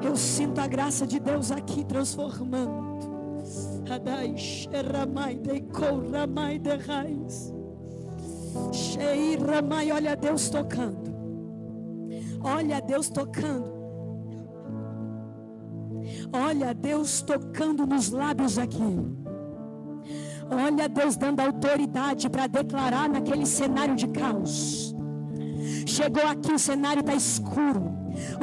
S1: Eu sinto a graça de Deus aqui transformando. Olha Deus tocando. Olha Deus tocando. Olha Deus tocando nos lábios aqui. Olha Deus dando autoridade para declarar naquele cenário de caos. Chegou aqui, o cenário está escuro,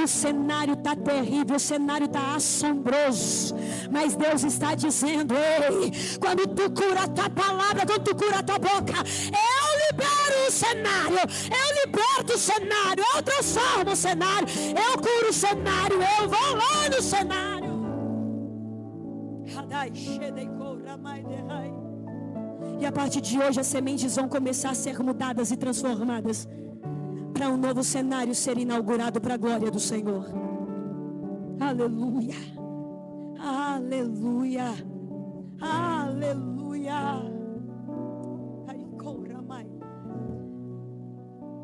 S1: o cenário está terrível, o cenário está assombroso, mas Deus está dizendo: ei, quando tu cura a tua palavra, quando tu cura a tua boca, eu libero o cenário, eu liberto o cenário, eu transformo o cenário, eu curo o cenário, eu vou lá no cenário. E a partir de hoje as sementes vão começar a ser mudadas e transformadas para um novo cenário ser inaugurado para a glória do Senhor. Aleluia. Aleluia. Aleluia.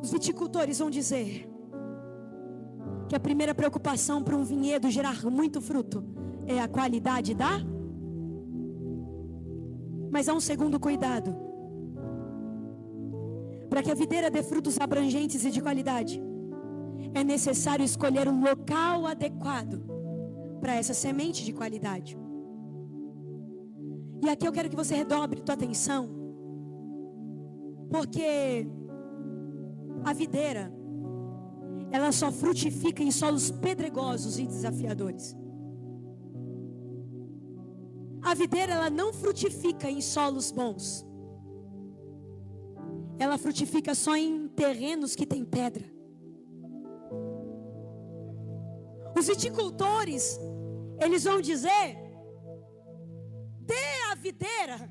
S1: Os viticultores vão dizer que a primeira preocupação para um vinhedo gerar muito fruto é a qualidade da. Mas há um segundo cuidado. Para que a videira dê frutos abrangentes e de qualidade, é necessário escolher um local adequado para essa semente de qualidade. E aqui eu quero que você redobre tua atenção, porque a videira, ela só frutifica em solos pedregosos e desafiadores. A videira, ela não frutifica em solos bons. Ela frutifica só em terrenos que tem pedra. Os viticultores, eles vão dizer: dê à videira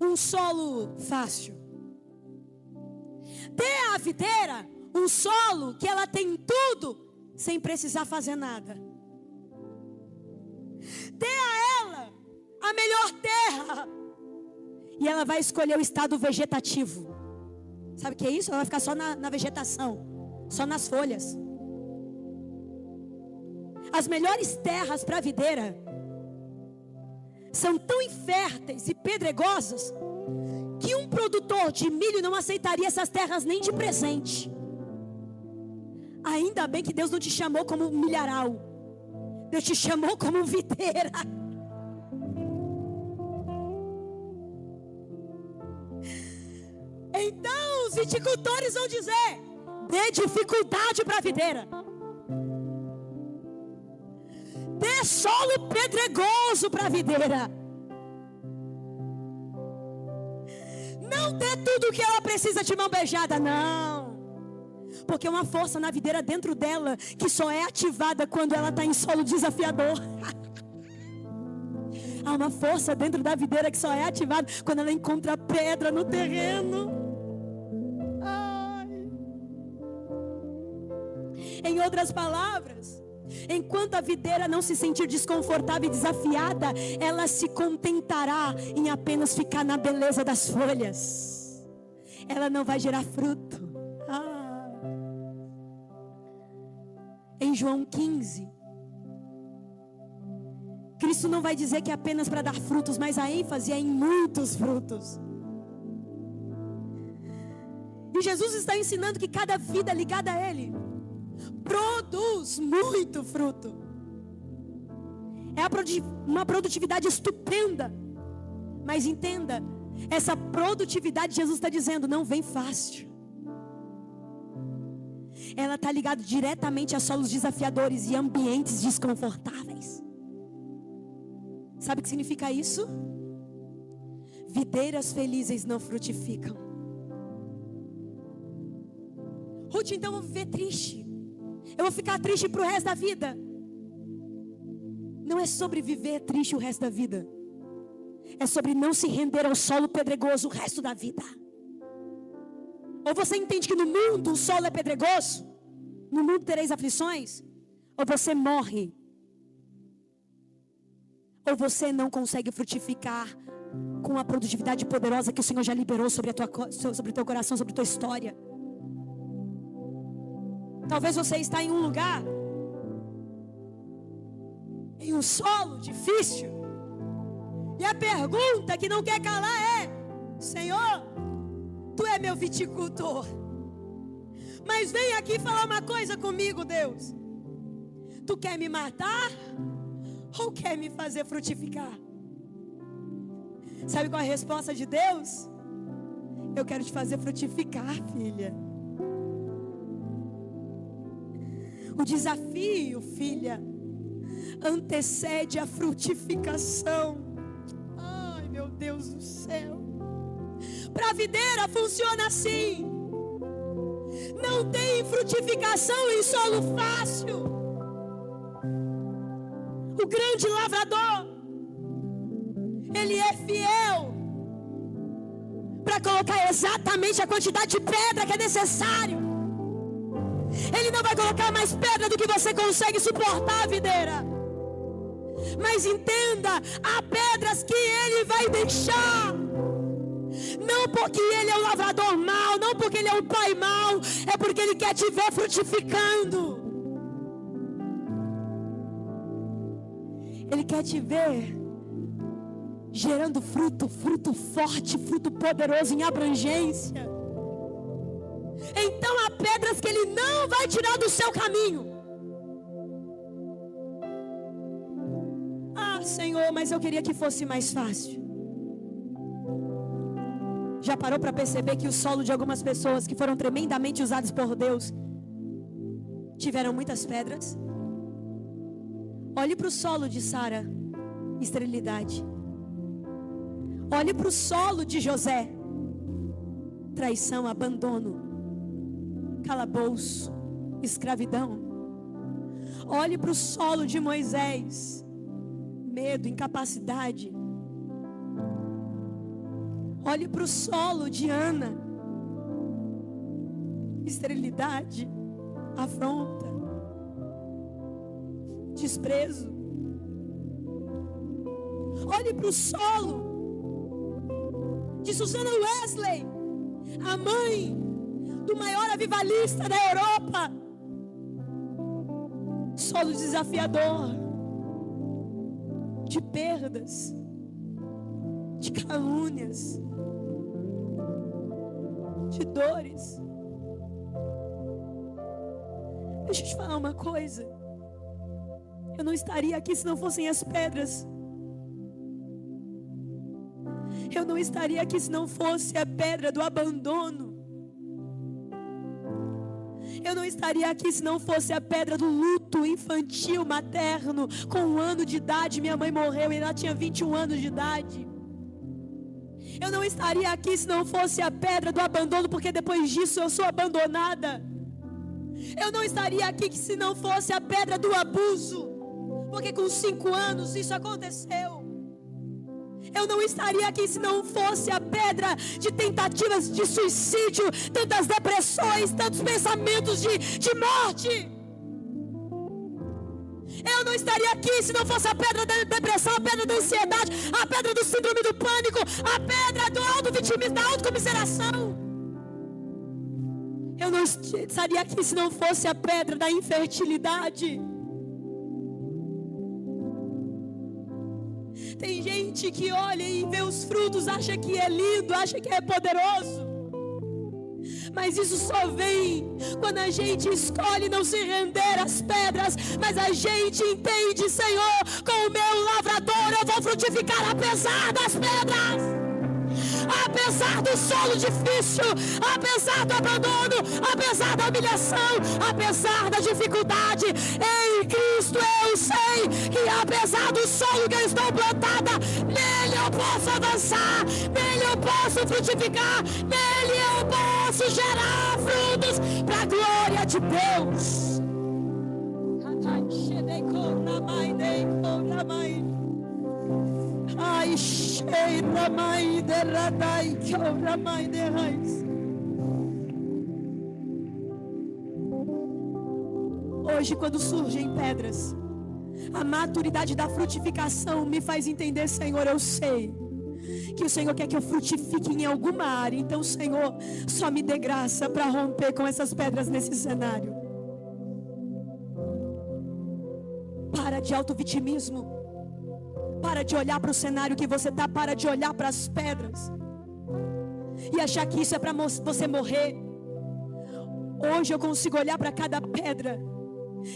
S1: um solo fácil. Dê à videira um solo que ela tem tudo, sem precisar fazer nada. Dê a ela a melhor terra, e ela vai escolher o estado vegetativo. Sabe o que é isso? Ela vai ficar só na vegetação, só nas folhas. As melhores terras para a videira são tão inférteis e pedregosas que um produtor de milho não aceitaria essas terras nem de presente. Ainda bem que Deus não te chamou como milharal, Deus te chamou como videira. Então os viticultores vão dizer: dê dificuldade para a videira, dê solo pedregoso para a videira. Não dê tudo o que ela precisa de mão beijada, não. Porque uma força na videira dentro dela, que só é ativada quando ela está em solo desafiador. Há uma força dentro da videira que só é ativada quando ela encontra pedra no terreno. Ai. Em outras palavras, enquanto a videira não se sentir desconfortável e desafiada, ela se contentará em apenas ficar na beleza das folhas. Ela não vai gerar fruto. Em João 15, Cristo não vai dizer que é apenas para dar frutos, mas a ênfase é em muitos frutos. E Jesus está ensinando que cada vida ligada a Ele produz muito fruto. É uma produtividade estupenda. Mas entenda, essa produtividade, Jesus está dizendo, não vem fácil. Ela está ligada diretamente a solos desafiadores e ambientes desconfortáveis. Sabe o que significa isso? Videiras felizes não frutificam. Ruth, então eu vou viver triste. Eu vou ficar triste para o resto da vida. Não é sobre viver triste o resto da vida. É sobre não se render ao solo pedregoso o resto da vida. Ou você entende que no mundo o solo é pedregoso, no mundo tereis aflições, ou você morre, ou você não consegue frutificar com a produtividade poderosa que o Senhor já liberou sobre o teu coração, sobre a tua história. Talvez você está em um lugar, em um solo difícil, e a pergunta que não quer calar é: Senhor, Tu é meu viticultor, mas vem aqui falar uma coisa comigo, Deus. Tu quer me matar ou quer me fazer frutificar? Sabe qual é a resposta de Deus? Eu quero te fazer frutificar, filha. O desafio, filha, antecede a frutificação. Ai, meu Deus do céu. Para a videira funciona assim. Não tem frutificação em solo fácil. O grande lavrador, ele é fiel vai colocar exatamente a quantidade de pedra que é necessário. Ele não vai colocar mais pedra do que você consegue suportar, videira. Mas entenda, há pedras que Ele vai deixar. Não porque Ele é um lavrador mau, não porque Ele é um pai mau, é porque Ele quer te ver frutificando. Ele quer te ver gerando fruto, fruto forte, fruto poderoso em abrangência. Então há pedras que Ele não vai tirar do seu caminho. Ah, Senhor, mas eu queria que fosse mais fácil. Já parou para perceber que o solo de algumas pessoas que foram tremendamente usadas por Deus tiveram muitas pedras? Olhe para o solo de Sara, esterilidade. Olhe para o solo de José, traição, abandono, calabouço, escravidão. Olhe para o solo de Moisés, medo, incapacidade. Olhe para o solo de Ana, esterilidade, afronta, desprezo. Olhe para o solo de Susana Wesley, a mãe do maior avivalista da Europa. Solo desafiador, de perdas, de calúnias, de dores. Deixa eu te falar uma coisa. Eu não estaria aqui se não fossem as pedras. Eu não estaria aqui se não fosse a pedra do abandono. Eu não estaria aqui se não fosse a pedra do luto infantil, materno. Com 1 ano de idade, minha mãe morreu e ela tinha 21 anos de idade. Eu não estaria aqui se não fosse a pedra do abandono, porque depois disso eu sou abandonada. Eu não estaria aqui se não fosse a pedra do abuso, porque com 5 anos isso aconteceu. Eu não estaria aqui se não fosse a pedra de tentativas de suicídio, tantas depressões, tantos pensamentos de morte. Eu não estaria aqui se não fosse a pedra da depressão, a pedra da ansiedade, a pedra do síndrome do pânico, a pedra do auto-vitimismo, da autocomiseração. Eu não estaria aqui se não fosse a pedra da infertilidade. Tem gente que olha e vê os frutos, acha que é lindo, acha que é poderoso. Mas isso só vem quando a gente escolhe não se render às pedras. Mas a gente entende, Senhor, com o meu lavrador eu vou frutificar apesar das pedras. Apesar do solo difícil, apesar do abandono, apesar da humilhação, apesar da dificuldade, em Cristo eu sei que apesar do solo que eu estou plantada, nele eu posso avançar, nele eu posso frutificar, nele eu posso gerar frutos para a glória de Deus. Ai, cheira mãe de radai, que ora mãe de raiz. Hoje, quando surgem pedras, a maturidade da frutificação me faz entender, Senhor, eu sei que o Senhor quer que eu frutifique em alguma área. Então, Senhor, só me dê graça para romper com essas pedras nesse cenário. Para de autovitimismo. Para de olhar para o cenário que você está. Para de olhar para as pedras e achar que isso é para você morrer. Hoje eu consigo olhar para cada pedra,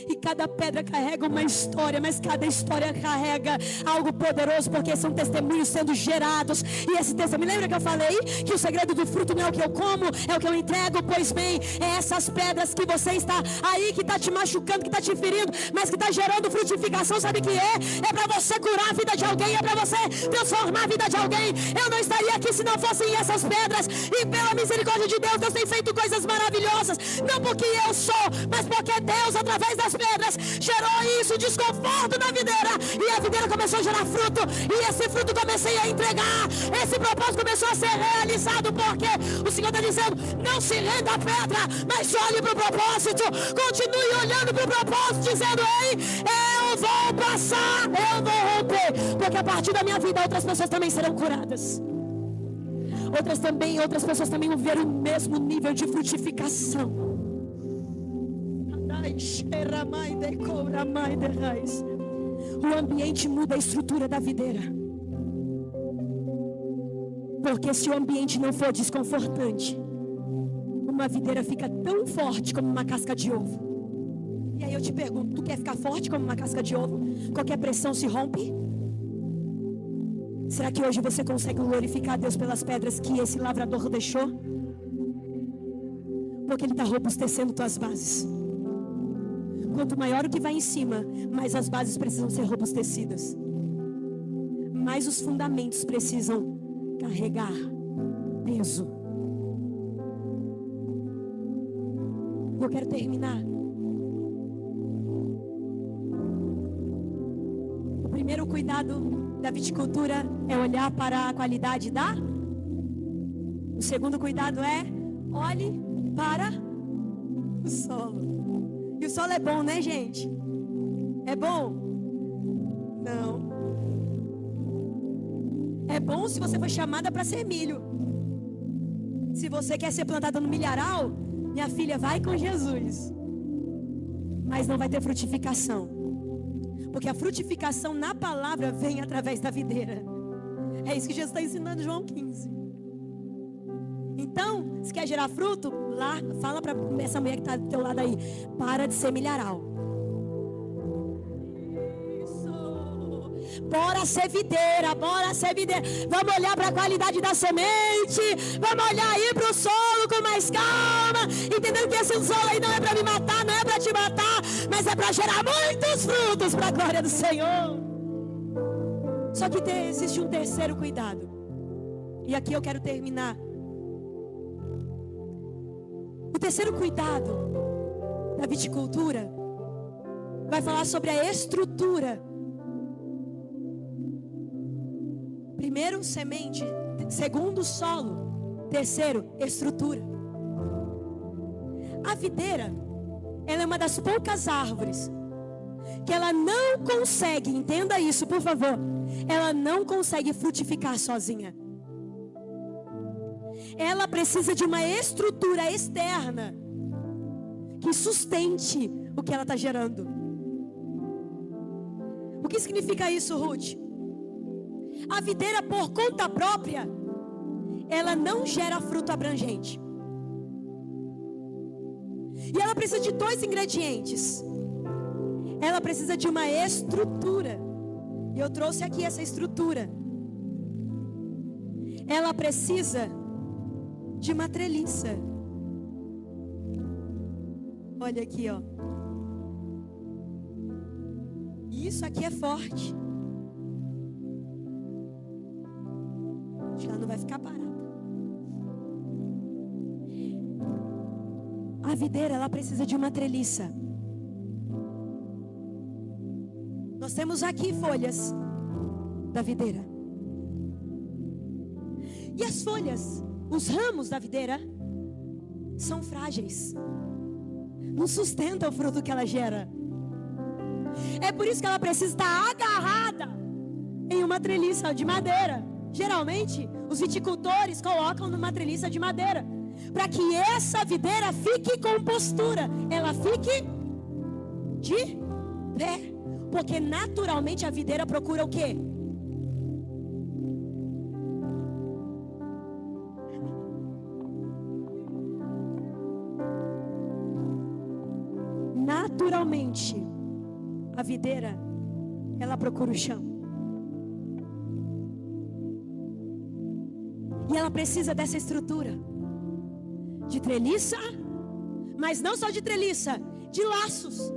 S1: e cada pedra carrega uma história, mas cada história carrega algo poderoso, porque são testemunhos sendo gerados. E esse testemunho, lembra que eu falei que o segredo do fruto não é o que eu como, é o que eu entrego? Pois bem, é essas pedras que você está aí, que está te machucando, que está te ferindo, mas que está gerando frutificação. Sabe o que é? É para você curar a vida de alguém, é para você transformar a vida de alguém. Eu não estaria aqui se não fossem essas pedras. E pela misericórdia de Deus, Deus tem feito coisas maravilhosas, não porque eu sou, mas porque Deus, através através das pedras, gerou isso, desconforto na videira, e a videira começou a gerar fruto, e esse fruto comecei a entregar, esse propósito começou a ser realizado, porque o Senhor está dizendo, não se renda à pedra, mas olhe para o propósito, continue olhando para o propósito, dizendo, ei, eu vou passar, eu vou romper, porque a partir da minha vida outras pessoas também serão curadas. Outras pessoas também vão ver o mesmo nível de frutificação. O ambiente muda a estrutura da videira. Porque se o ambiente não for desconfortante, uma videira fica tão forte como uma casca de ovo. E aí eu te pergunto, tu quer ficar forte como uma casca de ovo? Qualquer pressão se rompe? Será que hoje você consegue glorificar a Deus pelas pedras que esse lavrador deixou? Porque Ele está robustecendo tuas bases. Quanto maior o que vai em cima, mais as bases precisam ser robustecidas. Mais os fundamentos precisam carregar peso. Eu quero terminar. O primeiro cuidado da viticultura é olhar para a qualidade da. O segundo cuidado é olhe para o solo. E o solo é bom, né, gente? É bom? Não. É bom se você foi chamada para ser milho. Se você quer ser plantada no milharal, minha filha, vai com Jesus. Mas não vai ter frutificação. Porque a frutificação na palavra vem através da videira. É isso que Jesus está ensinando em João 15. Então, se quer gerar fruto, lá, fala para essa mulher que está do teu lado aí, para de ser milharal. Isso. Bora ser videira, bora ser videira. Vamos olhar para a qualidade da semente. Vamos olhar aí para o solo com mais calma. Entendendo que esse solo aí não é para me matar, não é para te matar, mas é para gerar muitos frutos para a glória do Senhor. Só que existe um terceiro cuidado. E aqui eu quero terminar. O terceiro cuidado da viticultura vai falar sobre a estrutura. Primeiro, semente. Segundo, solo. Terceiro, estrutura. A videira, ela é uma das poucas árvores que ela não consegue, entenda isso, por favor, ela não consegue frutificar sozinha. Ela precisa de uma estrutura externa que sustente o que ela está gerando. O que significa isso, Ruth? A videira, por conta própria, ela não gera fruto abrangente. E ela precisa de dois ingredientes. Ela precisa de uma estrutura. E eu trouxe aqui essa estrutura. Ela precisa de uma treliça. Olha aqui, ó. Isso aqui é forte. Acho que ela não vai ficar parada. A videira, ela precisa de uma treliça. Nós temos aqui folhas da videira. E as folhas, os ramos da videira, são frágeis. Não sustentam o fruto que ela gera. É por isso que ela precisa estar agarrada em uma treliça de madeira. Geralmente, os viticultores colocam numa treliça de madeira, para que essa videira fique com postura, ela fique de pé. Porque naturalmente a videira procura o quê? Naturalmente a videira, ela procura o chão. E ela precisa dessa estrutura de treliça, mas não só de treliça, de laços.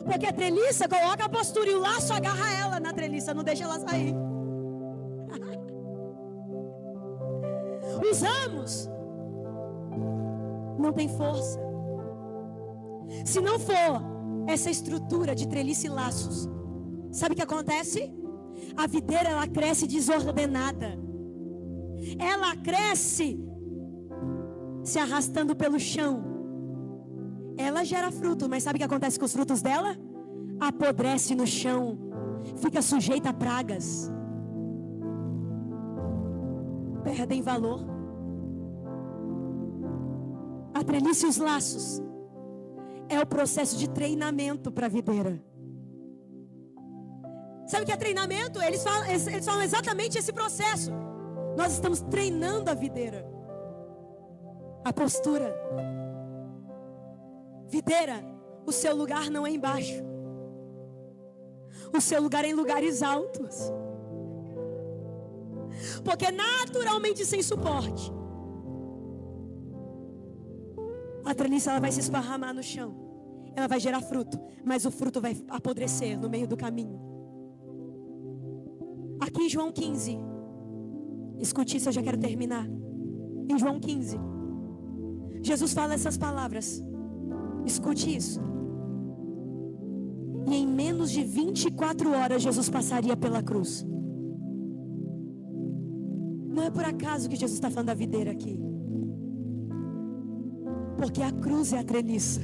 S1: Porque a treliça coloca a postura e o laço agarra ela na treliça, não deixa ela sair. Os ramos não tem força. Se não for essa estrutura de treliça e laços, sabe o que acontece? A videira, ela cresce desordenada. Ela cresce se arrastando pelo chão. Ela gera fruto, mas sabe o que acontece com os frutos dela? Apodrece no chão, fica sujeita a pragas, perdem valor. A treliça e os laços é o processo de treinamento para a videira. Sabe o que é treinamento? Eles falam exatamente esse processo. Nós estamos treinando a videira. A postura. Videira, o seu lugar não é embaixo. O seu lugar é em lugares altos. Porque naturalmente sem suporte, a treliça, ela vai se esparramar no chão. Ela vai gerar fruto, mas o fruto vai apodrecer no meio do caminho. Aqui em João 15, escute isso, eu já quero terminar. Em João 15, Jesus fala essas palavras. Escute isso. E em menos de 24 horas Jesus passaria pela cruz. Não é por acaso que Jesus está falando da videira aqui. Porque a cruz é a treliça.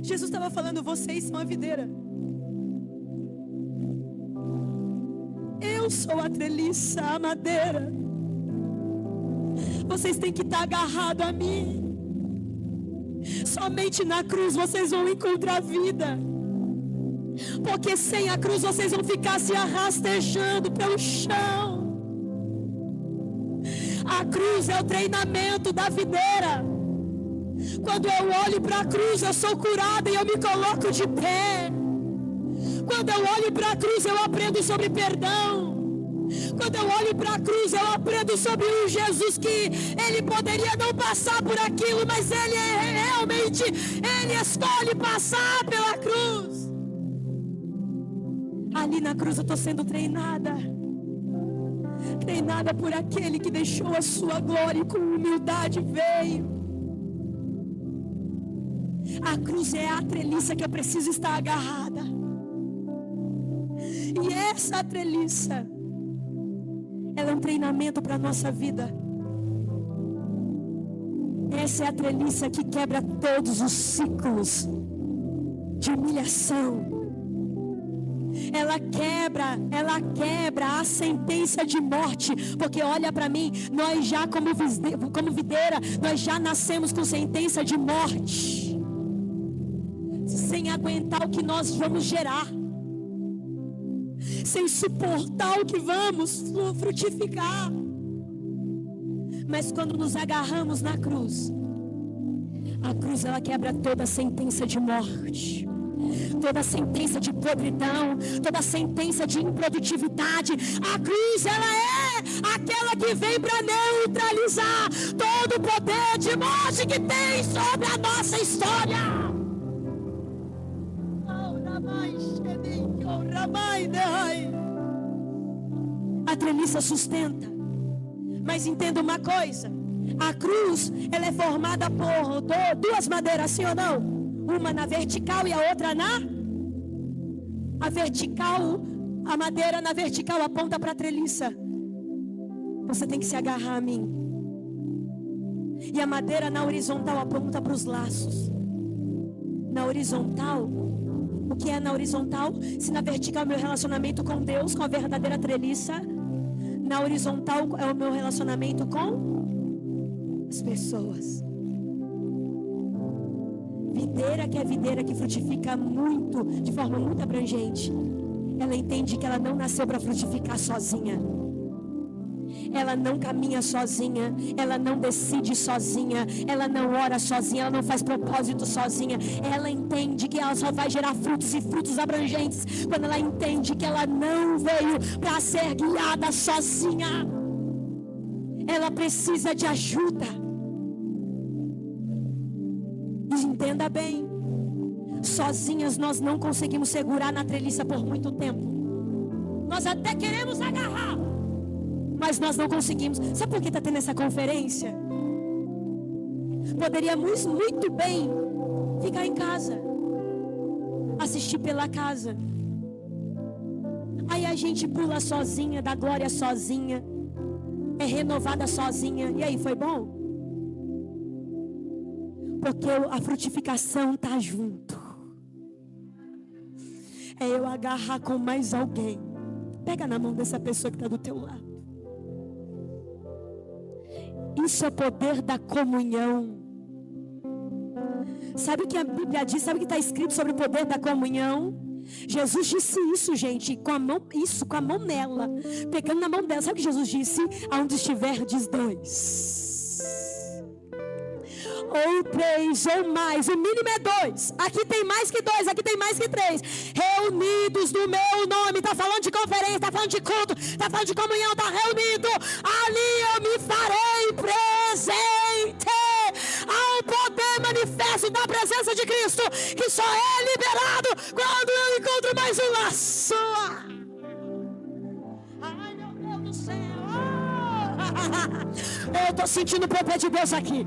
S1: Jesus estava falando, vocês são a videira. Eu sou a treliça, a madeira. Vocês têm que estar agarrados a mim. Somente na cruz vocês vão encontrar vida. Porque sem a cruz vocês vão ficar se arrastejando pelo chão. A cruz é o treinamento da videira. Quando eu olho para a cruz, eu sou curada e eu me coloco de pé. Quando eu olho para a cruz, eu aprendo sobre perdão. Quando eu olho para a cruz, eu aprendo sobre um Jesus que ele poderia não passar por aquilo, mas ele realmente, ele escolhe passar pela cruz. Ali na cruz eu estou sendo treinada. Treinada por aquele que deixou a sua glória e com humildade veio. A cruz é a treliça que eu preciso estar agarrada. E essa treliça, ela é um treinamento para a nossa vida. Essa é a treliça que quebra todos os ciclos de humilhação. Ela quebra a sentença de morte. Porque olha para mim, nós já como videira, nós já nascemos com sentença de morte, sem aguentar o que nós vamos gerar, sem suportar o que vamos frutificar. Mas quando nos agarramos na cruz, a cruz ela quebra toda a sentença de morte, toda a sentença de podridão, toda a sentença de improdutividade. A cruz ela é aquela que vem para neutralizar todo o poder de morte que tem sobre a nossa história. A treliça sustenta. Mas entenda uma coisa, a cruz ela é formada por duas madeiras, sim ou não? Uma na vertical e a outra a vertical. A madeira na vertical aponta para a treliça. Você tem que se agarrar a mim. E a madeira na horizontal aponta para os laços. Na horizontal, o que é na horizontal? Se na vertical é o meu relacionamento com Deus, com a verdadeira treliça, na horizontal é o meu relacionamento com as pessoas. Videira que é videira que frutifica muito, de forma muito abrangente, ela entende que ela não nasceu para frutificar sozinha. Ela não caminha sozinha, ela não decide sozinha, ela não ora sozinha, ela não faz propósito sozinha. Ela entende que ela só vai gerar frutos e frutos abrangentes quando ela entende que ela não veio para ser guiada sozinha. Ela precisa de ajuda. E entenda bem, sozinhas nós não conseguimos segurar na treliça por muito tempo. Nós até queremos agarrar, mas nós não conseguimos. Sabe por que está tendo essa conferência? Poderíamos muito bem ficar em casa, assistir pela casa. Aí a gente pula sozinha, dá glória sozinha, é renovada sozinha. E aí, foi bom? Porque a frutificação está junto. É eu agarrar com mais alguém. Pega na mão dessa pessoa que está do teu lado. Isso é o poder da comunhão. Sabe o que a Bíblia diz? Sabe o que está escrito sobre o poder da comunhão? Jesus disse isso, gente, com a mão nela, pegando na mão dela. Sabe o que Jesus disse? Aonde estiverdes dois, ou três, ou mais, o mínimo é dois. Aqui tem mais que dois, aqui tem mais que três, reunidos no meu nome. Está falando de conferência, está falando de culto, está falando de comunhão, está reunido. Ali eu me farei presente. Há um poder manifesto da presença de Cristo, que só é liberado quando eu encontro mais um laço. Ai, meu Deus do céu. Eu estou sentindo o poder de Deus aqui.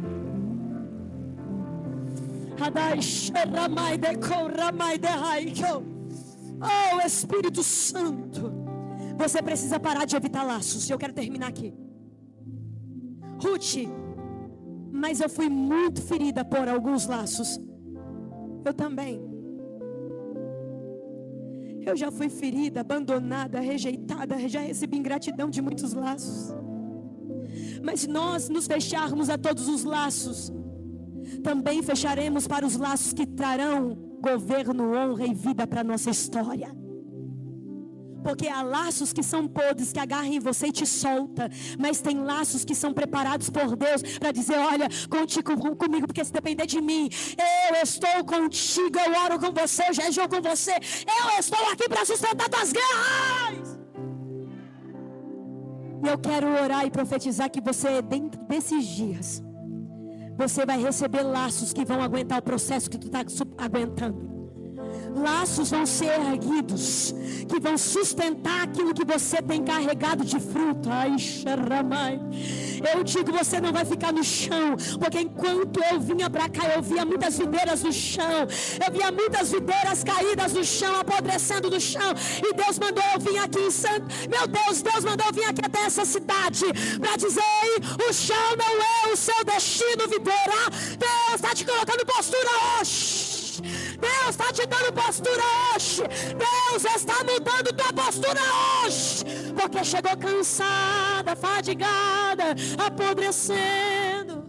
S1: Oh, Espírito Santo, você precisa parar de evitar laços. Eu quero terminar aqui. Ruth, mas eu fui muito ferida por alguns laços. Eu também. Eu já fui ferida, abandonada, rejeitada, já recebi ingratidão de muitos laços. Mas se nós nos fecharmos a todos os laços, também fecharemos para os laços que trarão governo, honra e vida para a nossa história. Porque há laços que são podres, que agarram em você e te solta. Mas tem laços que são preparados por Deus para dizer: olha, conte comigo, porque se depender de mim, eu estou contigo, eu oro com você, eu jejuo com você, eu estou aqui para sustentar tuas guerras. E eu quero orar e profetizar que você, dentro desses dias, você vai receber laços que vão aguentar o processo que tu está aguentando. Laços vão ser erguidos, que vão sustentar aquilo que você tem carregado de fruto. Ai, xaramai. Eu digo, você não vai ficar no chão, porque enquanto eu vinha para cá, eu via muitas videiras no chão, eu via muitas videiras caídas no chão, apodrecendo no chão, e Deus mandou eu vir aqui em Santo, meu Deus, Deus mandou eu vir aqui até essa cidade, para dizer: ei, o chão não é o seu destino, videira. Deus está te colocando postura hoje. Deus está te dando postura hoje. Deus está mudando tua postura hoje, porque chegou cansada, fadigada, apodrecendo.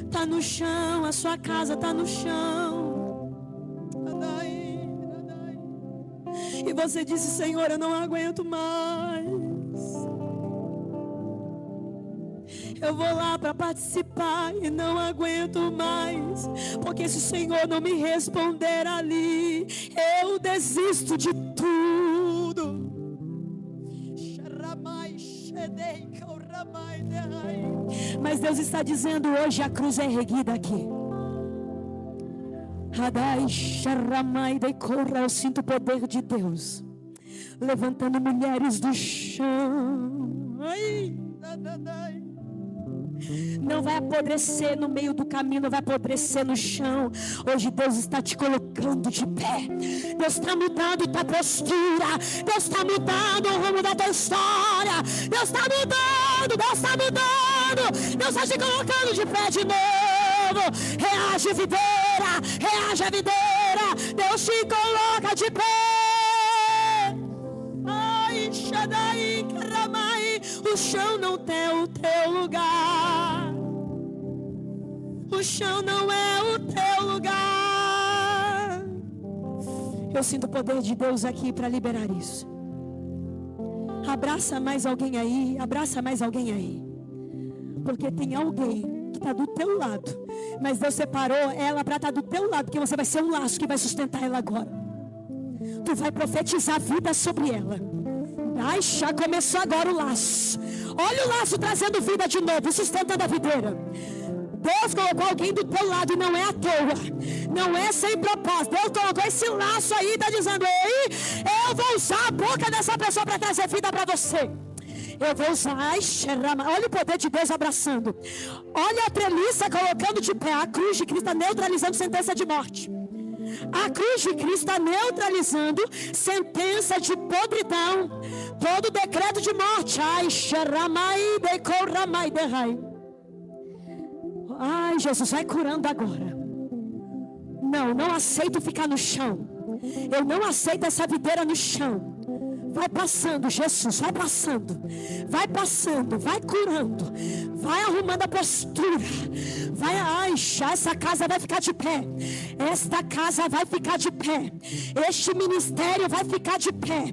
S1: Está no chão, a sua casa está no chão. E você disse: Senhor, eu não aguento mais. Eu vou lá para participar e não aguento mais, porque se o Senhor não me responder ali, eu desisto de tudo. Mas Deus está dizendo hoje: a cruz é erguida aqui. Eu sinto o poder de Deus levantando mulheres do chão. Não vai apodrecer no meio do caminho, não vai apodrecer no chão. Hoje Deus está te colocando de pé. Deus está mudando tua postura. Deus está mudando o rumo da tua história. Deus está mudando, Deus está mudando. Deus está te colocando de pé de novo. Reage, videira, reage a videira. Deus te coloca de pé. Ai, Shaddai, Karamai. O chão não é o teu lugar. O chão não é o teu lugar. Eu sinto o poder de Deus aqui para liberar isso. Abraça mais alguém aí. Abraça mais alguém aí. Porque tem alguém que está do teu lado, mas Deus separou ela para estar do teu lado, porque você vai ser um laço que vai sustentar ela agora. Tu vai profetizar a vida sobre ela. Ai, já começou agora o laço. Olha o laço trazendo vida de novo, sustentando a videira. Deus colocou alguém do teu lado e não é à toa, não é sem propósito. Deus colocou esse laço aí e está dizendo: ei, eu vou usar a boca dessa pessoa para trazer vida para você. Eu vou usar. Olha o poder de Deus abraçando. Olha a treliça colocando de pé. A cruz de Cristo está neutralizando sentença de morte. A cruz de Cristo está neutralizando sentença de podridão. Todo decreto de morte. Ai, Jesus, vai curando agora. Não aceito ficar no chão. Eu não aceito essa videira no chão. Vai passando, Jesus, vai passando, vai curando, vai arrumando a postura, vai, essa casa vai ficar de pé, esta casa vai ficar de pé, este ministério vai ficar de pé,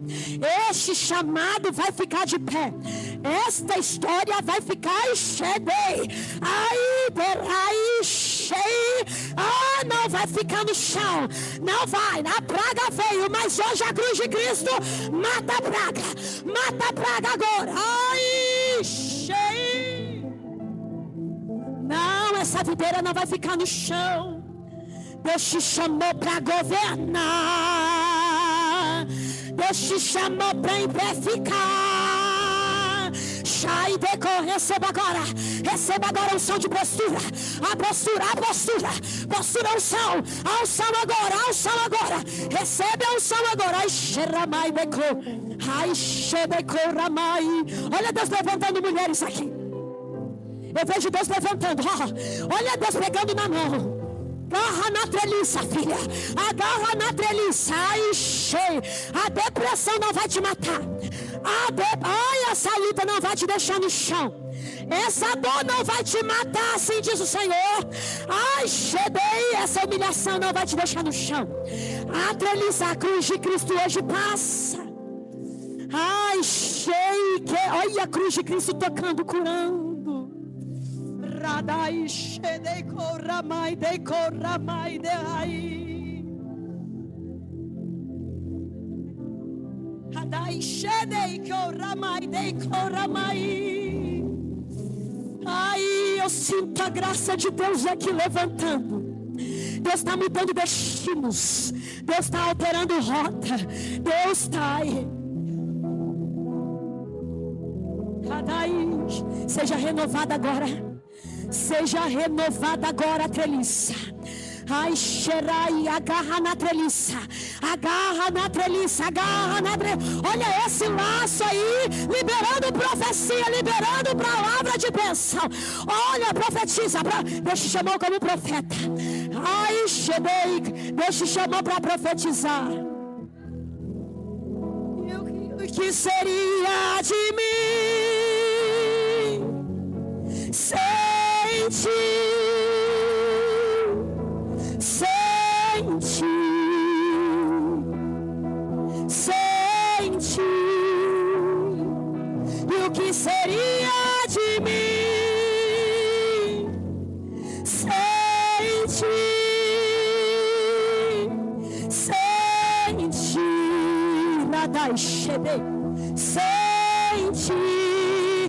S1: este chamado vai ficar de pé, esta história vai ficar cheia, não vai ficar no chão, não vai, a praga veio, mas hoje a cruz de Cristo mata a praga agora. Não, essa videira não vai ficar no chão. Deus te chamou para governar, Deus te chamou para ficar. Receba agora a unção de postura, a postura, a unção agora, recebe a unção agora. Olha Deus levantando mulheres aqui, eu vejo Deus levantando, olha Deus pegando na mão. Agarra na treliça, filha. Agarra na treliça. A depressão não vai te matar. Essa luta não vai te deixar no chão. Essa dor não vai te matar, assim diz o Senhor. Essa humilhação não vai te deixar no chão. A treliça, a cruz de Cristo hoje passa. Olha a cruz de Cristo tocando, curando. Eu sinto a graça de Deus aqui levantando. Deus está mudando destinos. Deus está alterando rota. Deus está aí. Seja renovada agora. Seja renovada agora a treliça. Agarra na treliça. Agarra na treliça. Olha esse laço aí, liberando profecia, liberando palavra de bênção. Olha, profetiza. Deus te chamou como profeta. Deus te chamou para profetizar. O que seria de mim sem ti? Sem ti, e o que seria